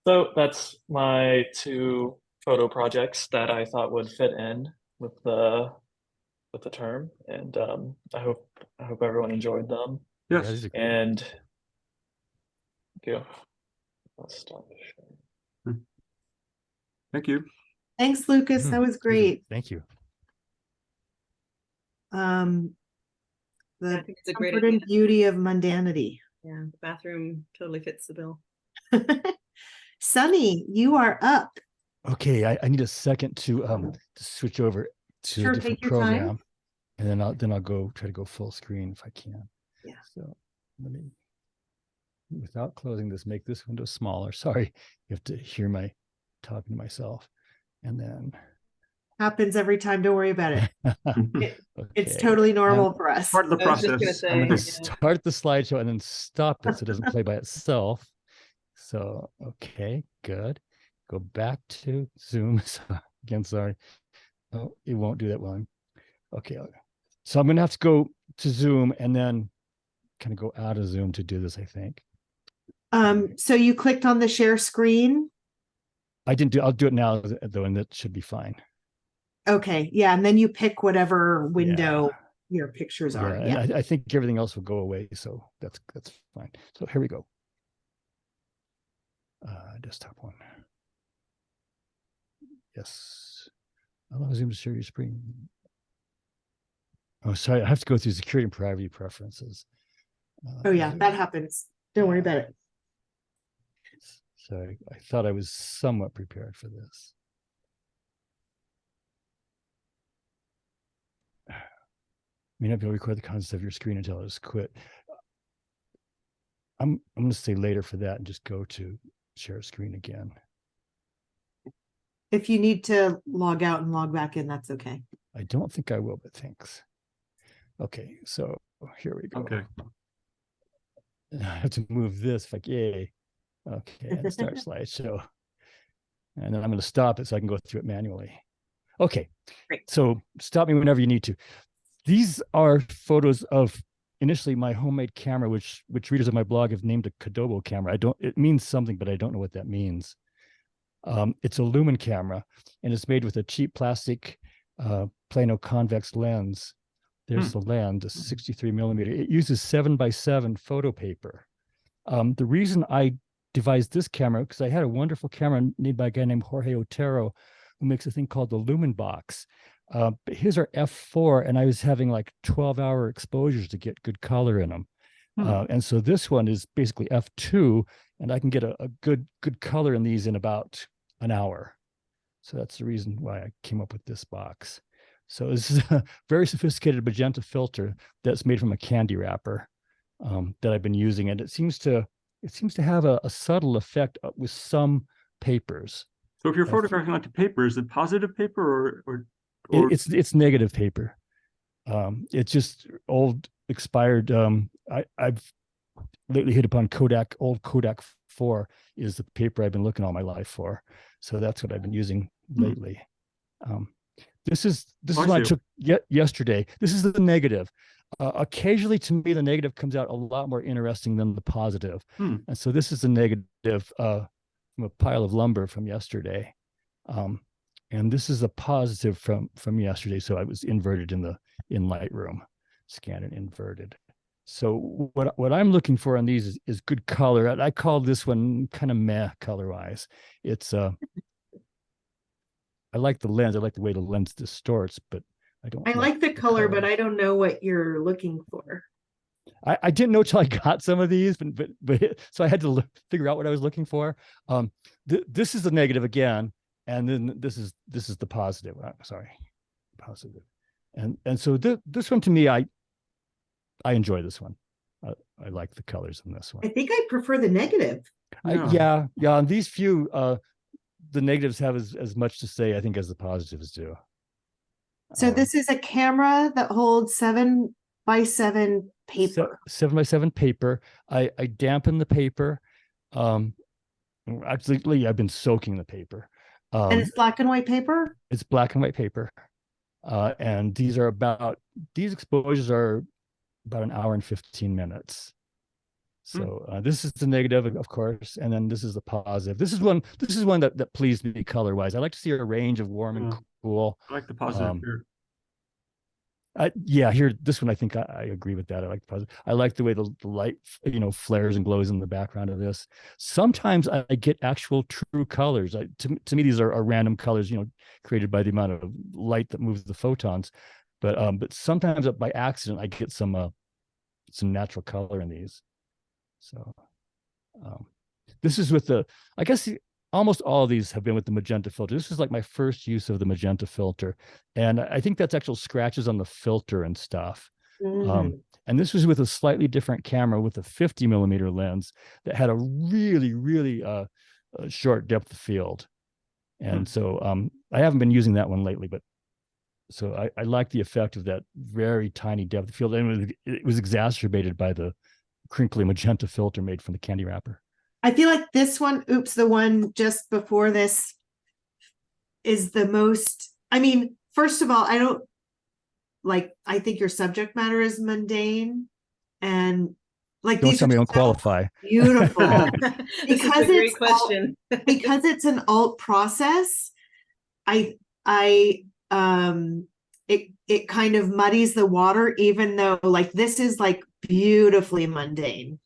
So that's my two photo projects that I thought would fit in with the term, and I hope everyone enjoyed them. Yes. Yeah, these are cool. And thank you. I'll stop sharing. Thank you. Thanks, Lucas. That was great. Thank you. I The think it's a great comfort and idea. beauty of mundanity. Yeah, the bathroom totally fits the bill. Sunny, you are up. Okay, I need a second to switch over to Sure, a different take your time. program, and then I'll try to go full screen if I can. Yeah. So let me, without closing this, make this window smaller. Sorry, you have to hear my talking to myself, and then Happens every time. Don't worry about it. It's okay. totally normal for us. Part of the I was just gonna process. say, I'm going to yeah. start the slideshow and then stop it so it doesn't play by itself. So, okay, good. Go back to Zoom. Again, sorry. Oh, it won't do that one. Okay. So I'm going to have to go to Zoom and then kind of go out of Zoom to do this, I think. So you clicked on the share screen. I'll do it now though, and that should be fine. Okay. Yeah. And then you pick whatever window your pictures are. Yeah, Yeah. and I think everything else will go away. So that's fine. So here we go. Desktop one. Yes. Allow Zoom to share your screen. Oh, sorry. I have to go through security and privacy preferences. Oh yeah, that happens. Don't worry about it. Sorry, I thought I was somewhat prepared for this. May not be able to record the contents of your screen until it is quit. I'm going to stay later for that and just go to share screen again. If you need to log out and log back in, that's okay. I don't think I will, but thanks. Okay, so here we go. Okay. I have to move this like yay. Okay, and start slideshow. And then I'm going to stop it so I can go through it manually. Okay, Great. So stop me whenever you need to. These are photos of initially my homemade camera, which readers of my blog have named a Kodobo camera. It means something, but I don't know what that means. It's a lumen camera, and it's made with a cheap plastic plano convex lens. There's the lens, a 63 millimeter. It uses 7x7 photo paper. The reason I devised this camera, because I had a wonderful camera made by a guy named Jorge Otero, who makes a thing called the Lumen box. But his are f4, and I was having like 12-hour exposures to get good color in them. And so this one is basically f2, and I can get a good color in these in about an hour. So that's the reason why I came up with this box. So this is a very sophisticated magenta filter that's made from a candy wrapper that I've been using, and it seems to have a subtle effect with some papers. So if you're photographing onto paper, is it positive paper or it's negative paper? It's just old expired. I've lately hit upon old Kodak 4 is the paper I've been looking all my life for. So that's what I've been using lately. This is what I took yesterday. This is the negative. Occasionally, to me, the negative comes out a lot more interesting than the positive. And so this is the negative from a pile of lumber from yesterday. And this is a positive from yesterday. So I was inverted in Lightroom, scanned and inverted. So what I'm looking for on these is good color. I call this one kind of meh color-wise. It's I like the lens. I like the way the lens distorts, but I like the color, but I don't know what you're looking for. I didn't know till I got some of these, but so I had to figure out what I was looking for. This is the negative again, and then this is the positive. Sorry, positive, and so this one to me, I enjoy this one. I like the colors in this one. I think I prefer the negative. Yeah. On these few, the negatives have as much to say, I think, as the positives do. So this is a camera that holds 7x7 paper. 7x7 paper. I dampen the paper. Actually, I've been soaking the paper. And it's black and white paper? It's black and white paper. And these exposures are about an hour and 15 minutes. So this is the negative, of course, and then this is the positive. This is one that pleased me color-wise. I like to see a range of warm and cool. I like the positive here. Here, this one, I think I agree with that. I like the positive. I like the way the light, flares and glows in the background of this. Sometimes I get actual true colors. To me, these are random colors, created by the amount of light that moves the photons. But sometimes by accident, I get some natural color in these. So this is with I guess almost all of these have been with the magenta filter. This is like my first use of the magenta filter. And I think that's actual scratches on the filter and stuff. And this was with a slightly different camera with a 50mm lens that had a really, really short depth of field. And so I haven't been using that one lately, but so I like the effect of that very tiny depth of field. And it was exacerbated by the crinkly magenta filter made from the candy wrapper. I feel like this one, the one just before this is the most, first of all, I think your subject matter is mundane and don't tell me I don't qualify. Beautiful. Because it's a great question. Because it's an alt process, it kind of muddies the water, even though this is beautifully mundane,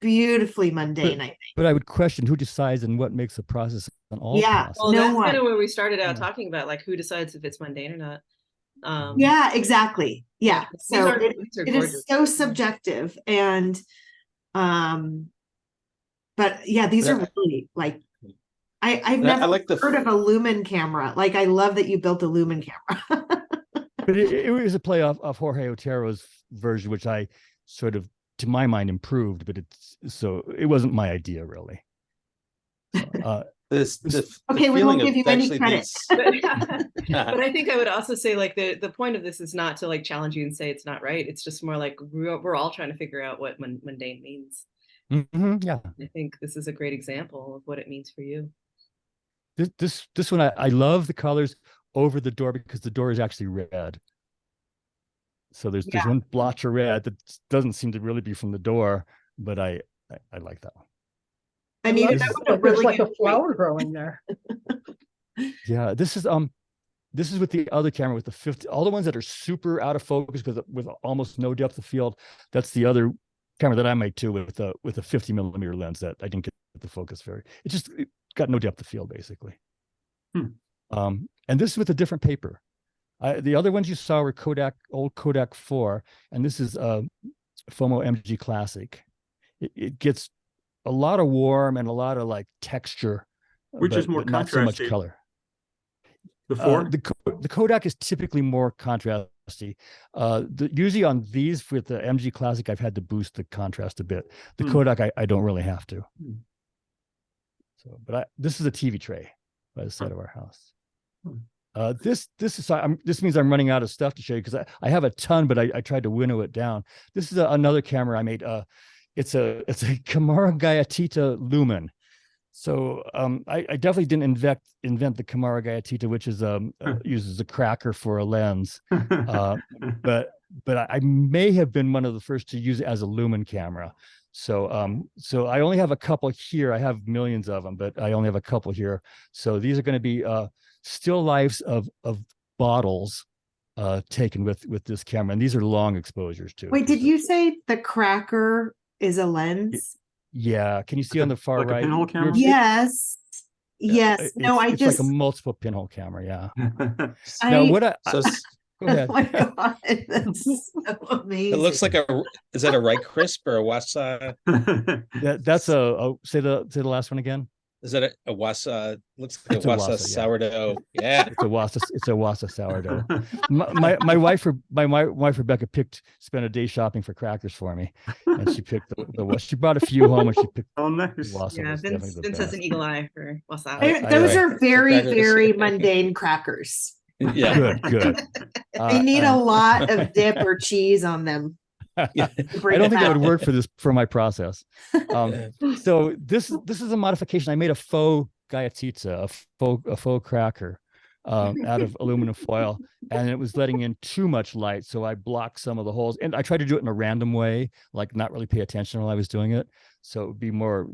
beautifully mundane. I think. But I would question who decides and what makes a process an alt process. Well, that's kind of where we started out talking about, who decides if it's mundane or not. Yeah, exactly. Yeah. So it is so subjective, and but yeah, these are really I've never heard of a Lumen camera. I love that you built a Lumen camera. But it was a play off Jorge Otero's version, which I sort of, to my mind, improved. But it wasn't my idea, really. Okay, we won't give you any credit. But I think I would also say the point of this is not to challenge you and say it's not right. It's just more we're all trying to figure out what mundane means. Yeah, I think this is a great example of what it means for you. This one, I love the colors over the door because the door is actually red. So there's one blotch of red that doesn't seem to really be from the door, but I like that one. I mean, there's like a flower growing there. Yeah, this is with the other camera with the 50. All the ones that are super out of focus with almost no depth of field. That's the other camera that I made too with a 50mm lens that I didn't get the focus very. It got no depth of field basically. And this is with a different paper. The other ones you saw were old Kodak 4, and this is FOMO MG Classic. It gets a lot of warm and a lot of like texture, Which is more but not so much contrasty? color. Before? The Kodak is typically more contrasty. Usually on these with the MG Classic, I've had to boost the contrast a bit. The Kodak, I don't really have to. So, but this is a TV tray by the side of our house. This means I'm running out of stuff to show you because I have a ton, but I tried to winnow it down. This is another camera I made. It's a Kamara Gaiatita Lumen. So I definitely didn't invent the Kamara Gaiatita, which is uses a cracker for a lens. But I may have been one of the first to use it as a lumen camera. So so I only have a couple here. I have millions of them, but I only have a couple here. So these are going to be still lifes of bottles taken with this camera, and these are long exposures too. Wait, did you say the cracker is a lens? Yeah, can you see on the far like a right? pinhole camera? Yes. Yes. No, it's like a multiple pinhole camera. Yeah. Now what So go ahead. Oh my God, that's so amazing. it looks like is that a right crisp or a wasa? That's say the last one again. Is that a wasa? Looks like It's a a wasa wasa, yeah. sourdough. Yeah. It's a wasa sourdough. My wife Rebecca spent a day shopping for crackers for me, and she picked she brought a few home, and she picked. Oh, nice. The wasa. Yeah, was definitely the Vince has best. an eagle eye for wasabi. Those I- are very, crackers. very mundane crackers. Yeah. Good. They need a lot of dip or cheese on them. Yeah. I don't think that would work for my process. So this is a modification. I made a faux Gaiatita, a faux cracker out of aluminum foil, and it was letting in too much light. So I blocked some of the holes, and I tried to do it in a random way, like not really pay attention while I was doing it. So it would be more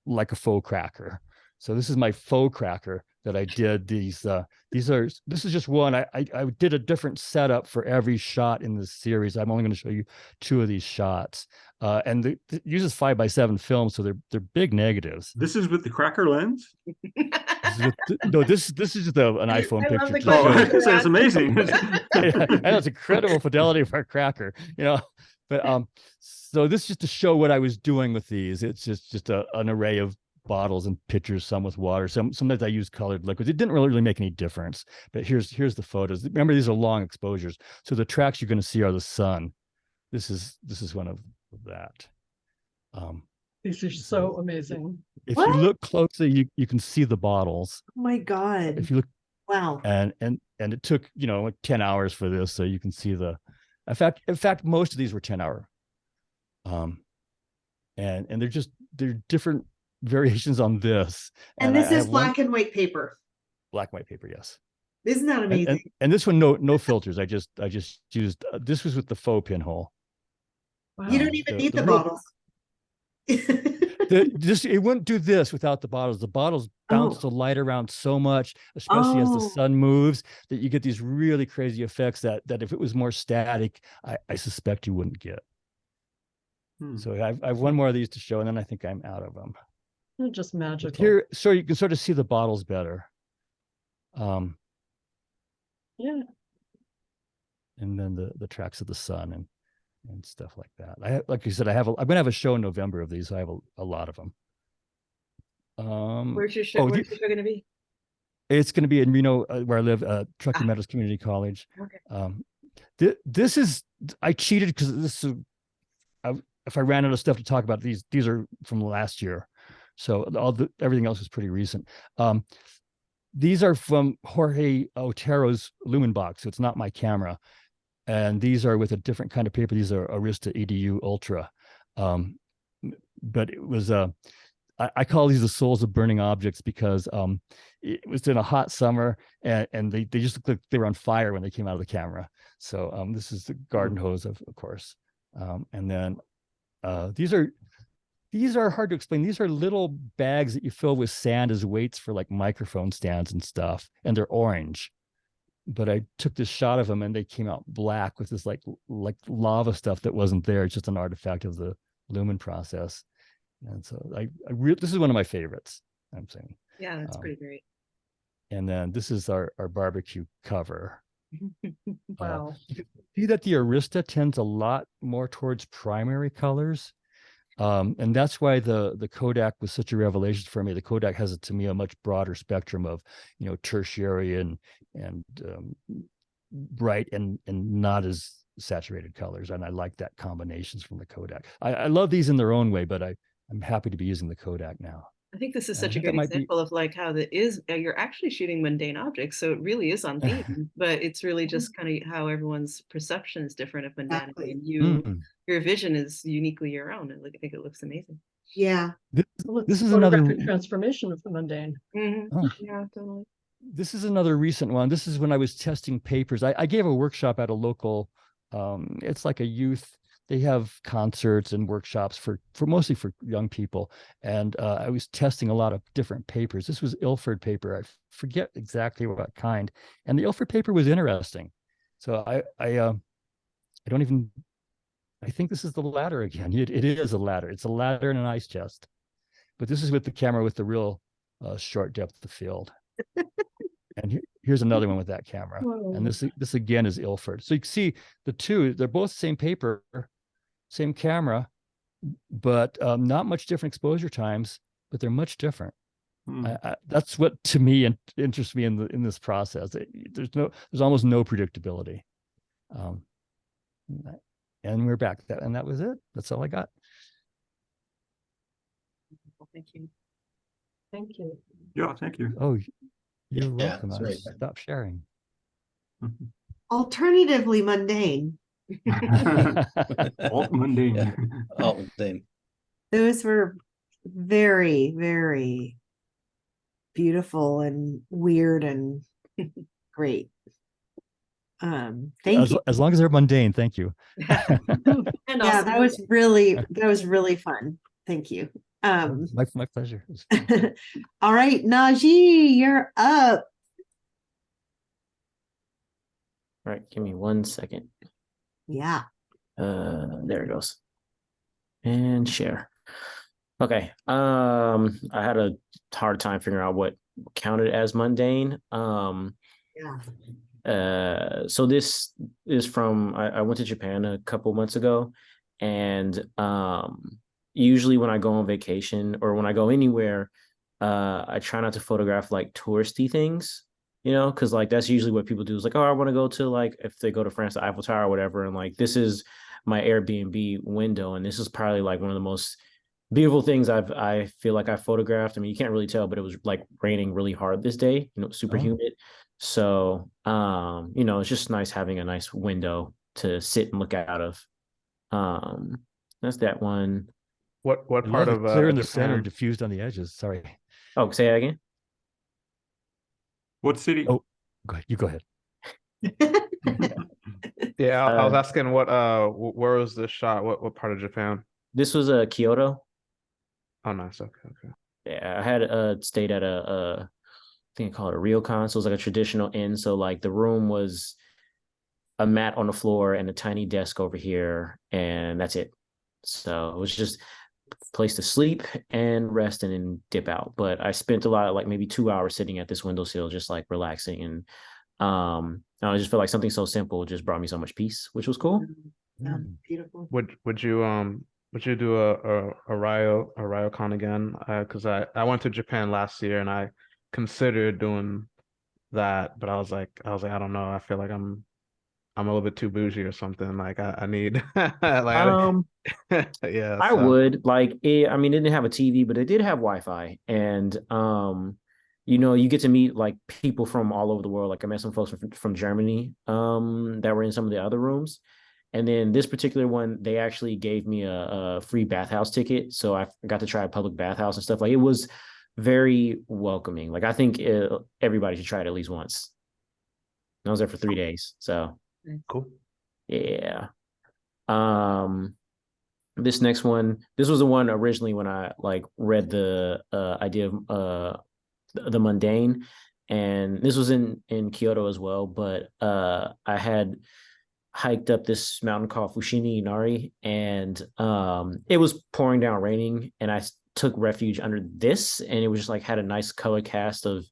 like a faux cracker. So this is my faux cracker that I did. This is just one. I did a different setup for every shot in this series. I'm only going to show you 2 of these shots. And it uses 5x7 film, so they're big negatives. This is with the cracker lens? This is just an iPhone I love picture. the Oh, I was question. gonna say, it's amazing. And it's incredible fidelity for a cracker, But so this is just to show what I was doing with these. It's just an array of bottles and pitchers, some with water. Sometimes I use colored liquids. It didn't really make any difference. But here's the photos. Remember, these are long exposures. So the tracks you're going to see are the sun. This is one of that. These are so amazing. If you look closely, you can see the bottles. Oh my God. If you look, wow. And it took like 10 hours for this, so you can see in fact most of these were 10-hour. And they're different variations on this. And this is black and white paper. Black and white paper, yes. Isn't that amazing? And this one, no filters. I just used this was with the faux pinhole. Wow. You don't even need the bottles. It wouldn't do this without the bottles. The bottles bounce the light around so much, especially as the sun moves, that you get these really crazy effects that if it was more static, I suspect you wouldn't get. So I have one more of these to show, and then I think I'm out of them. They're just magical. Here, so you can sort of see the bottles better. Yeah. And then the tracks of the sun and stuff like that. Like you said, I'm gonna have a show in November of these. So I have a lot of them. Where's your show? Where's your show going to be? It's going to be in Reno, where I live, Truckee Meadows Community College. Okay. This is, I cheated because if I ran out of stuff to talk about, these are from last year. So everything else is pretty recent. These are from Jorge Otero's Lumen box. So it's not my camera. And these are with a different kind of paper. These are Arista EDU Ultra. But it was, I call these the souls of burning objects because it was in a hot summer and they just looked like they were on fire when they came out of the camera. So this is the garden hose, of course. And then these are hard to explain. These are little bags that you fill with sand as weights for like microphone stands and stuff. And they're orange. But I took this shot of them and they came out black with this like lava stuff that wasn't there. It's just an artifact of the lumen process. And so this is one of my favorites, I'm saying. Yeah, that's pretty great. And then this is our barbecue cover. Wow. You can see that the Arista tends a lot more towards primary colors. And that's why the Kodak was such a revelation for me. The Kodak has, to me, a much broader spectrum of, tertiary and bright and not as saturated colors. And I like that combinations from the Kodak. I love these in their own way, but I'm happy to be using the Kodak now. I think this is And I such a think that good might be- example of like how you're actually shooting mundane objects, so it really is on theme, but it's really just kind of how everyone's perception is different of mundanity, Exactly. and Mm. your vision is uniquely your own. And I think it looks amazing. Yeah. This Well, it's this is another photographic transformation of the mundane. Oh. Yeah, totally. This is another recent one. This is when I was testing papers. I gave a workshop at a local, it's like a youth, they have concerts and workshops for mostly for young people. And I was testing a lot of different papers. This was Ilford paper. I forget exactly what kind. And the Ilford paper was interesting. So I don't even, I think this is the ladder again. It is a ladder. It's a ladder and an ice chest. But this is with the camera with the real short depth of field. And here's another one with that camera. And this again is Ilford. So you can see the two, they're both same paper, same camera, but not much different exposure times, but they're much different. That's what to me interests me in this process. There's almost no predictability. And we're back. And that was it. That's all I got. Well, thank you. Thank you. Yeah, thank you. Oh, you're Yeah, welcome. that's I'll right. stop sharing. Alternatively mundane. Alt mundane. Yeah. Oh, same. Those were very, very beautiful and weird and great. Thank you. As long as they're mundane, thank you. And Yeah, also, that was really fun. Thank you. My pleasure. It was fun. All right, Najee, you're up. All right, give me 1 second. Yeah. There it goes. And share. Okay. I had a hard time figuring out what counted as mundane. Yeah. So this is from I went to Japan a couple months ago, and usually when I go on vacation or when I go anywhere, I try not to photograph like touristy things, because like that's usually what people do is like, oh, I want to go to, like, if they go to France, the Eiffel Tower or whatever, and like this is my Airbnb window, and this is probably like one of the most beautiful things I feel like I photographed. I mean, you can't really tell, but it was like raining really hard this day, super humid. So it's just nice having a nice window to sit and look out of. That's that one. What I part love of it. Clear in the center, Japan? diffused on the edges. Sorry. Oh, say that again. What city? Oh, go ahead. You go ahead. Yeah, I was asking where was this shot? What part of Japan? This was Kyoto. Oh, nice. Okay. Yeah, I had stayed at I think I call it a ryokan. So it was like a traditional inn. So like the room was a mat on the floor and a tiny desk over here, and that's it. So it was just a place to sleep and rest and then dip out. But I spent a lot of, like, maybe 2 hours sitting at this windowsill, just like relaxing. And I just felt like something so simple just brought me so much peace, which was cool. Beautiful. Would you do a ryokan again? Because I went to Japan last year and I considered doing that, but I was like, I don't know. I feel like I'm a little bit too bougie or something. Like I need like yeah. I would like it. I mean, it didn't have a TV, but it did have Wi-Fi, and you get to meet like people from all over the world. Like I met some folks from Germany that were in some of the other rooms. And then this particular one, they actually gave me a free bathhouse ticket. So I got to try a public bathhouse and stuff. Like, it was very welcoming. Like, I think everybody should try it at least once. I was there for 3 days. So cool. Yeah. This next one, this was the one originally when I like read the idea of the mundane. And this was in Kyoto as well. But I had hiked up this mountain called Fushimi Inari, and it was pouring down raining, and took refuge under this, and it was just like had a nice color cast of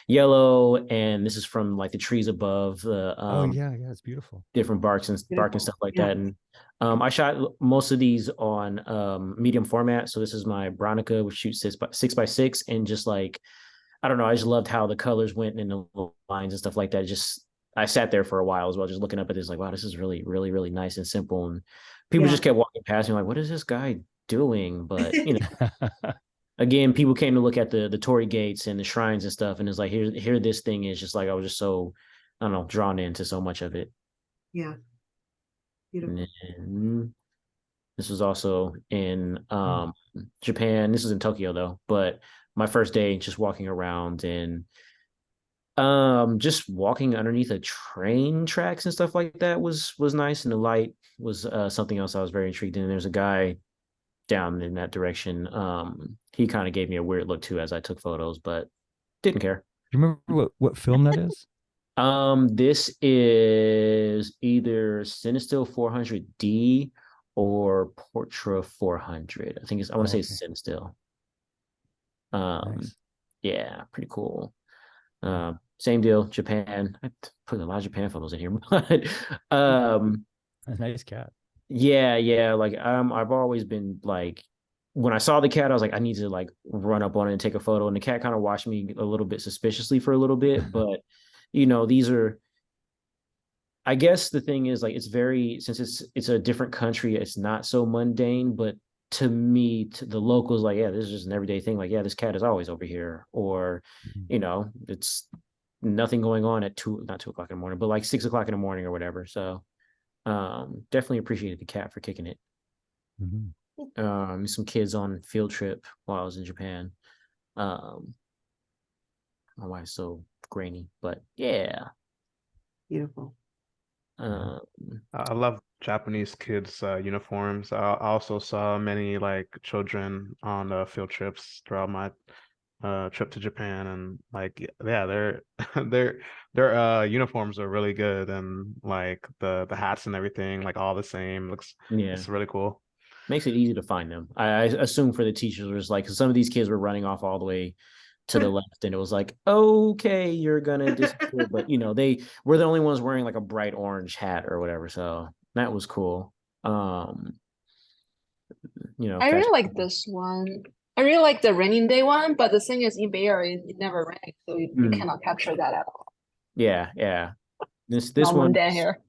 yellow, and this is from like the trees above the Oh yeah, it's beautiful. different bark and Beautiful. stuff like Yeah. that. And I shot most of these on medium format. So this is my Bronica, which shoots 6x6, and just like, I don't know, I just loved how the colors went in the lines and stuff like that. Just I sat there for a while as well, just looking up at this, like, wow, this is really, really, really nice and simple. And people Yeah. just kept walking past me, like, what is this guy doing? But you know, again, people came to look at the Torii gates and the shrines and stuff, and it's like, here this thing is just like, I was just so, I don't know, drawn into so much of it. Yeah. Beautiful. And then this was also in Japan. This was in Tokyo though, but my first day just walking around and just walking underneath a train tracks and stuff like that was nice. And the light was something else I was very intrigued in. There's a guy down in that direction. He kind of gave me a weird look too as I took photos, but didn't care. Do you remember what film that is? This is either Cinestill 400D or Portra 400. I think I want to say it's Cinestill. Nice. Yeah, pretty cool. Same deal, Japan. I put a lot of Japan photos in here, but A nice cat. yeah, like I've always been like, when I saw the cat, I was like, I need to like run up on it and take a photo. And the cat kind of watched me a little bit suspiciously for a little bit, but you know, these are, I guess the thing is like, since it's a different country, it's not so mundane, but to me, to the locals, like, yeah, this is just an everyday thing. Like, yeah, this cat is always over here, or, you know, it's nothing going on at not 2 o'clock in the morning, but like 6 o'clock in the morning or whatever. So definitely appreciated the cat for kicking it. Some kids on field trip while I was in Japan. My wife's so grainy, but yeah. Beautiful. I love Japanese kids' uniforms. I also saw many like children on field trips throughout my trip to Japan, and like, yeah, their uniforms are really good, and like the hats and everything, like all the same. It's really cool. Makes it easy to find them. I assume for the teachers, it was like, 'cause some of these kids were running off all the way to the left, and it was like, okay, you're gonna disappear. But you know, they were the only ones wearing like a bright orange hat or whatever, so that was cool. You know, I really like this one. I really like the raining day one, but the thing is, in Bay Area, it never rains, so you cannot capture that at all. Yeah. This Not one mundane here.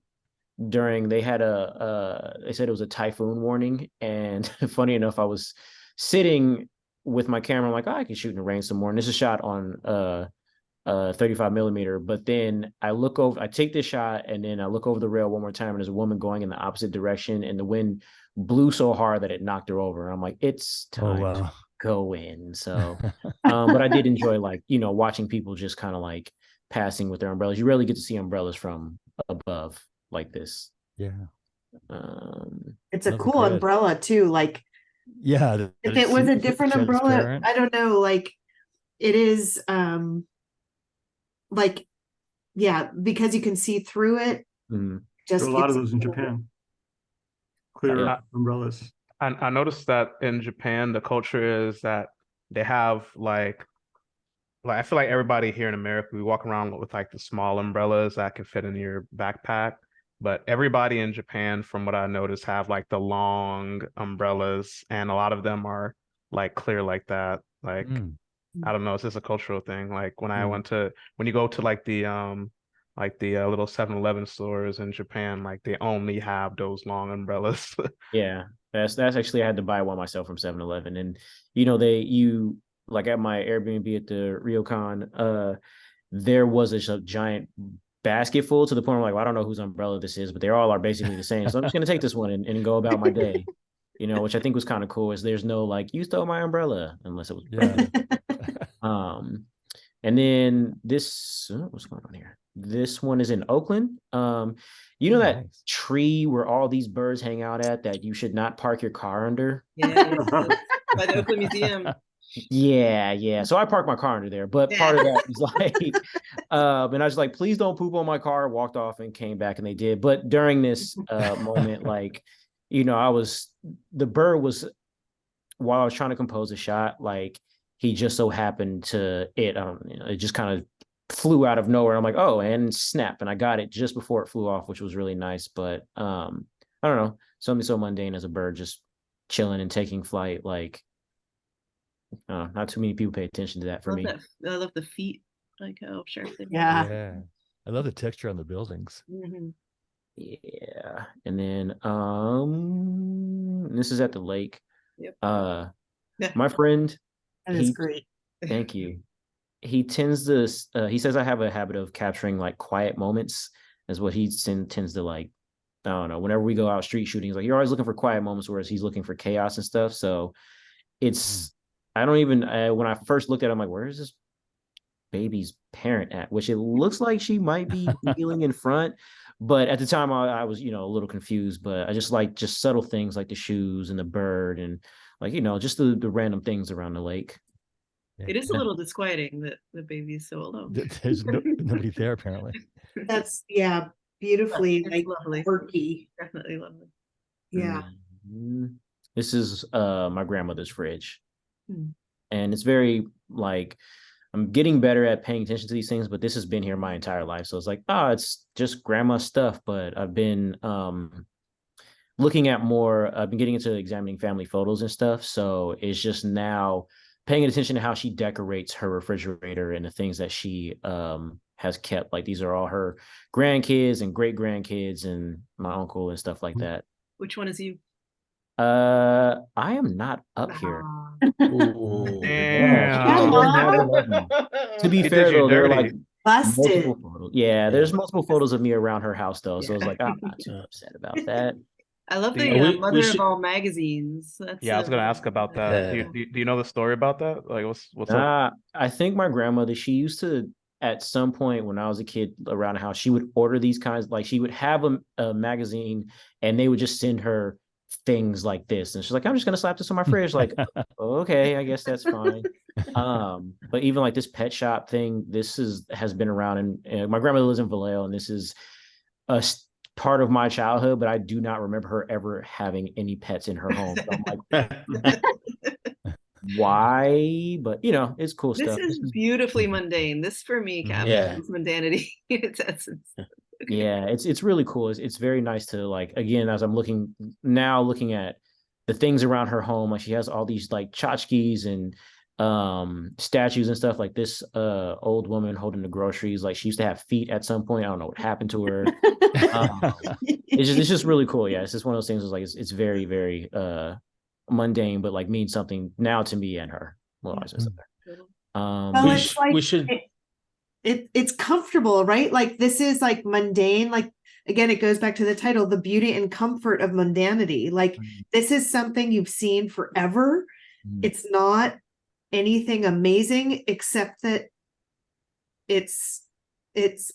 they had they said it was a typhoon warning, and funny enough, I was sitting with my camera. I'm like, oh, I can shoot in the rain some more. And this is shot on 35 millimeter. But then I take this shot, and then I look over the rail one more time, and there's a woman going in the opposite direction, and the wind blew so hard that it knocked her over. And I'm like, it's time to go in. So, but I did enjoy, like, you know, watching people just kind of like passing with their umbrellas. You rarely get to see umbrellas from above like this. Yeah. It's a cool umbrella too. Like, yeah, if it was a different umbrella, I don't know, like it is like, yeah, because you can see through it. Just a lot of those in Japan. Clear umbrellas. I noticed that in Japan, the culture is that they have like I feel like everybody here in America, we walk around with like the small umbrellas that can fit in your backpack. But everybody in Japan, from what I noticed, have like the long umbrellas, and a lot of them are like clear like that. Like, I don't know, it's just a cultural thing. Like when you go to like the little 7-Eleven stores in Japan, like they only have those long umbrellas. Yeah, that's actually, I had to buy one myself from 7-Eleven, and you know, like at my Airbnb at the Ryokan, there was a giant basket full, to the point where I'm like, well, I don't know whose umbrella this is, but they all are basically the same. So I'm just gonna take this one and go about my day. You know, which I think was kind of cool, is there's no like, you stole my umbrella, unless it was and then this, what's going on here? This one is in Oakland. You know that tree where all these birds hang out at that you should not park your car under? Yeah, by the Oakland Museum. Yeah. So I parked my car under there, but part of that was like, and I was like, please don't poop on my car. Walked off and came back, and they did. But during this moment, like, you know, the bird was while I was trying to compose a shot, like he just so happened to it just kind of flew out of nowhere. I'm like, oh, and snap, and I got it just before it flew off, which was really nice. But I don't know, something so mundane as a bird just chilling and taking flight. Like, not too many people pay attention to that for me. I love the feet, like how sharp they are. Yeah. Yeah. I love the texture on the buildings. Mhm. Yeah, and then this is at the lake. Yep. My friend, That is he great. thank you. He tends to he says I have a habit of capturing like quiet moments, is what he tends to like. I don't know, whenever we go out street shooting, he's like, you're always looking for quiet moments, whereas he's looking for chaos and stuff. So it's I don't even when I first looked at it, I'm like, where is this baby's parent at? Which it looks like she might be kneeling in front, but at the time I was, a little confused. But I just like just subtle things like the shoes and the bird and like, just the random things around the lake. It is a little disquieting that the baby is so alone. There's nobody there apparently. That's beautifully It's like lovely. quirky. Definitely lovely. Yeah. Mhm. This is my grandmother's fridge. Hmm. And it's very like I'm getting better at paying attention to these things, but this has been here my entire life. So it's like, it's just grandma's stuff. But I've been looking at more, I've been getting into examining family photos and stuff. So it's just now paying attention to how she decorates her refrigerator and the things that she has kept. Like these are all her grandkids and great grandkids and my uncle and stuff like that. Which one is you? I am not up here. Ooh. Damn. To be He fair did you though, there are dirty. like Busted. multiple photos. Yeah, there's multiple photos of me around her house though. So I was like, I'm not too Yeah. upset about that. I love Do the you- we mother should- of all magazines. That's Yeah, I was gonna ask about that. Yeah. Do you know the story about that? Like, what's up? I think my grandmother, she used to, at some point when I was a kid around the house, she would order these kinds, like she would have a magazine and they would just send her things like this. And she's like, I'm just going to slap this on my fridge. Like, okay, I guess that's fine. But even like this pet shop thing, has been around. And my grandmother lives in Vallejo, and this is a part of my childhood, but I do not remember her ever having any pets in her home. So I'm like, why? But it's cool This stuff. is beautifully mundane. This for me captures mundanity in its essence. Yeah, it's really cool. It's very nice to like, again, as I'm looking at the things around her home, like she has all these like tchotchkes and statues and stuff, like this old woman holding the groceries, like she used to have feet at some point. I don't know what happened to her. It's just really cool. Yeah, it's just one of those things. It's like it's very, very mundane, but like means something now to me and her. Well, I was there. Well, it's like, we should it's comfortable, right? Like this is like mundane. Like again, it goes back to the title, the beauty and comfort of mundanity. Like this is something you've seen forever. It's not anything amazing, except that it's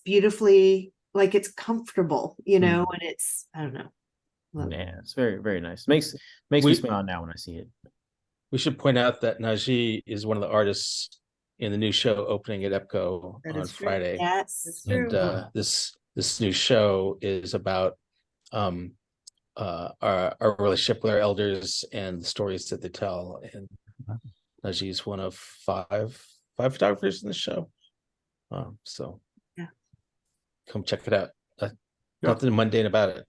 beautifully, like it's comfortable, and it's, I don't know. Yeah, it's very, very nice. Makes me smile now when I see it. We should point out that Najee is one of the artists in the new show opening at EBPCO on Friday. Yes. And this new show is about our relationship with our elders and the stories that they tell. And Najee is one of five photographers in the show. So yeah, come check it out. Nothing mundane about it.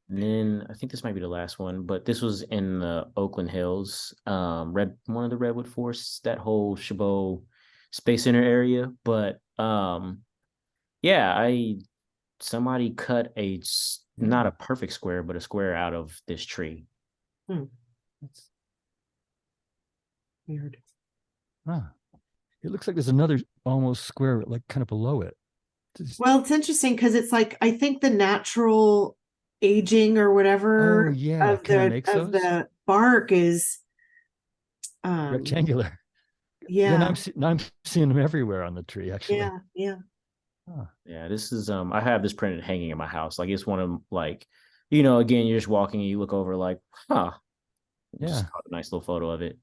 And then I think this might be the last one, but this was in the Oakland Hills, one of the Redwood Forests, that whole Chabot Space Center area. But somebody cut not a perfect square, but a square out of this tree. That's weird. It looks like there's another almost square, like kind of below it. Well, it's interesting because it's like, I think the natural aging or whatever of the bark is rectangular. Yeah. And I'm seeing them everywhere on the tree, actually. Yeah. Yeah, this is I have this printed hanging in my house. Like it's one of like, again, you're just walking and you look over like, just caught a nice little photo of it.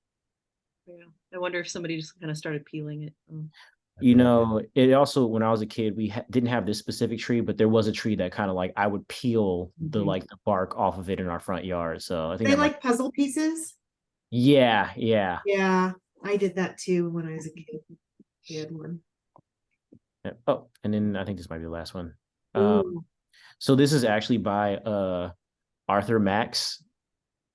Yeah. I wonder if somebody just kind of started peeling it. You know, it also, when I was a kid, we didn't have this specific tree, but there was a tree that kind of like I would peel the like the bark off of it in our front yard. So I think They that like puzzle pieces. yeah. Yeah, I did that too when I was a kid. We had one. Yeah. Oh, and then I think this might be the last one. Ooh. So this is actually by Arthur Max,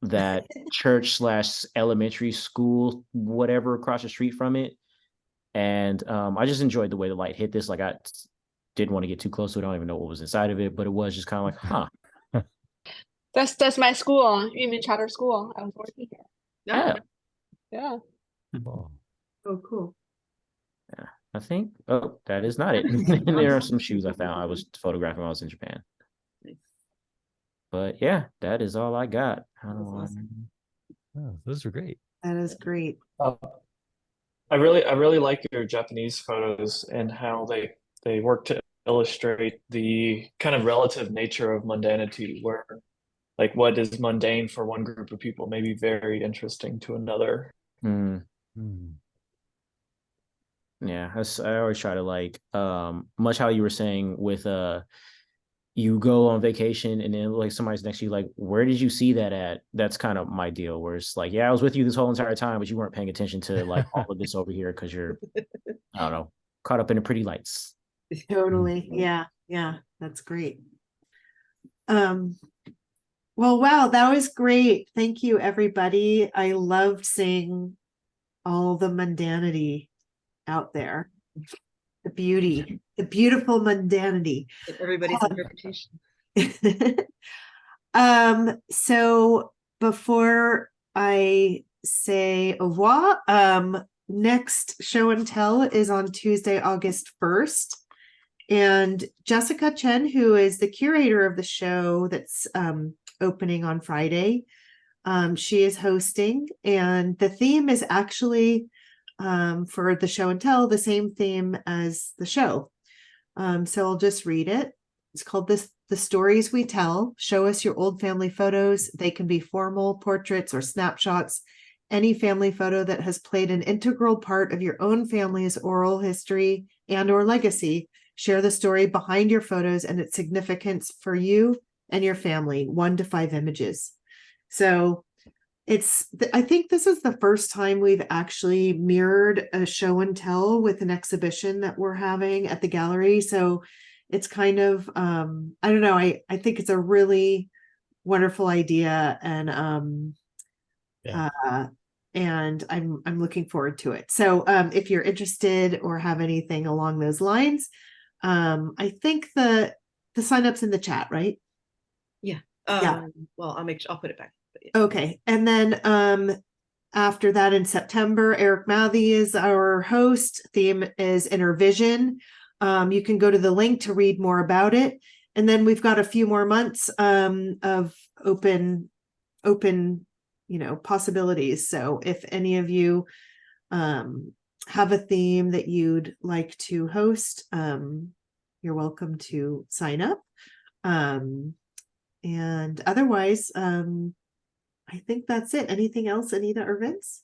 that church / elementary school, whatever, across the street from it. And I just enjoyed the way the light hit this. Like I didn't want to get too close to it. I don't even know what was inside of it, but it was just kind of like, huh. That's my school, Yumin Charter School. I was working here. Yeah. Yeah. Oh. Oh, cool. Yeah. I think, oh, that is not it. And there are some shoes I found. I was photographing while I was in Japan. But yeah, that is all I got. Awesome. Oh, those are great. That is great. I really like your Japanese photos and how they work to illustrate the kind of relative nature of mundanity, where like what is mundane for one group of people may be very interesting to another. Yeah, I always try to like much how you were saying with you go on vacation and then like somebody's next to you, like, where did you see that at? That's kind of my deal, where it's like, yeah, I was with you this whole entire time, but you weren't paying attention to like all of this over here because you're, I don't know, caught up in the pretty lights. Totally. Yeah. That's great. Well, wow, that was great. Thank you, everybody. I loved seeing all the mundanity out there. The beauty, the beautiful mundanity. Everybody's interpretation. So before I say au revoir, next show and tell is on Tuesday, August 1st. And Jessica Chen, who is the curator of the show that's opening on Friday, she is hosting. And the theme is actually for the show and tell, the same theme as the show. So I'll just read it. It's called The Stories We Tell. Show us your old family photos. They can be formal portraits or snapshots. Any family photo that has played an integral part of your own family's oral history and or legacy. Share the story behind your photos and its significance for you and your family. 1 to 5 images. So I think this is the first time we've actually mirrored a show and tell with an exhibition that we're having at the gallery. So it's kind of, I don't know, I think it's a really wonderful idea, and I'm looking forward to it. So if you're interested or have anything along those lines, I think the sign-up's in the chat, right? Yeah. Yeah. Well, I'll put it back. Okay. And then after that in September, Eric Mathy is our host. Theme is Inner Vision. You can go to the link to read more about it. And then we've got a few more months of open, possibilities. So if any of you have a theme that you'd like to host, you're welcome to sign up. And otherwise, I think that's it. Anything else, Anita or Vince?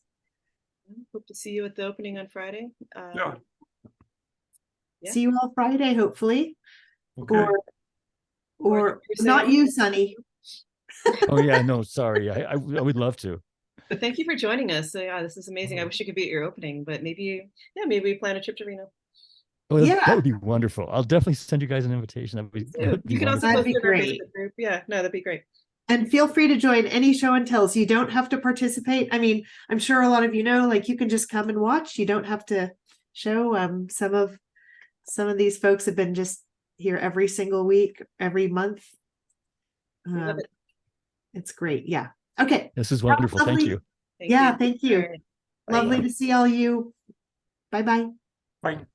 Hope to see you at the opening on Friday. Yeah. See you all Friday, hopefully. Okay. Or not you, Sonny. Oh yeah, no, sorry. I would love to. But thank you for joining us. So yeah, this is amazing. I wish you could be at your opening, but maybe we plan a trip to Reno. Oh, that would be wonderful. I'll definitely send you guys an invitation. That would be You can also That'd post be it in our great. Facebook group. Yeah, no, that'd be great. And feel free to join any show and tells. You don't have to participate. I mean, I'm sure a lot of you know, like, you can just come and watch. You don't have to show. Some of these folks have been just here every single week, every month. Love it. It's great. Yeah. Okay. This is wonderful. Thank you. Thank you. All right. Lovely to see all you. Bye-bye. Bye.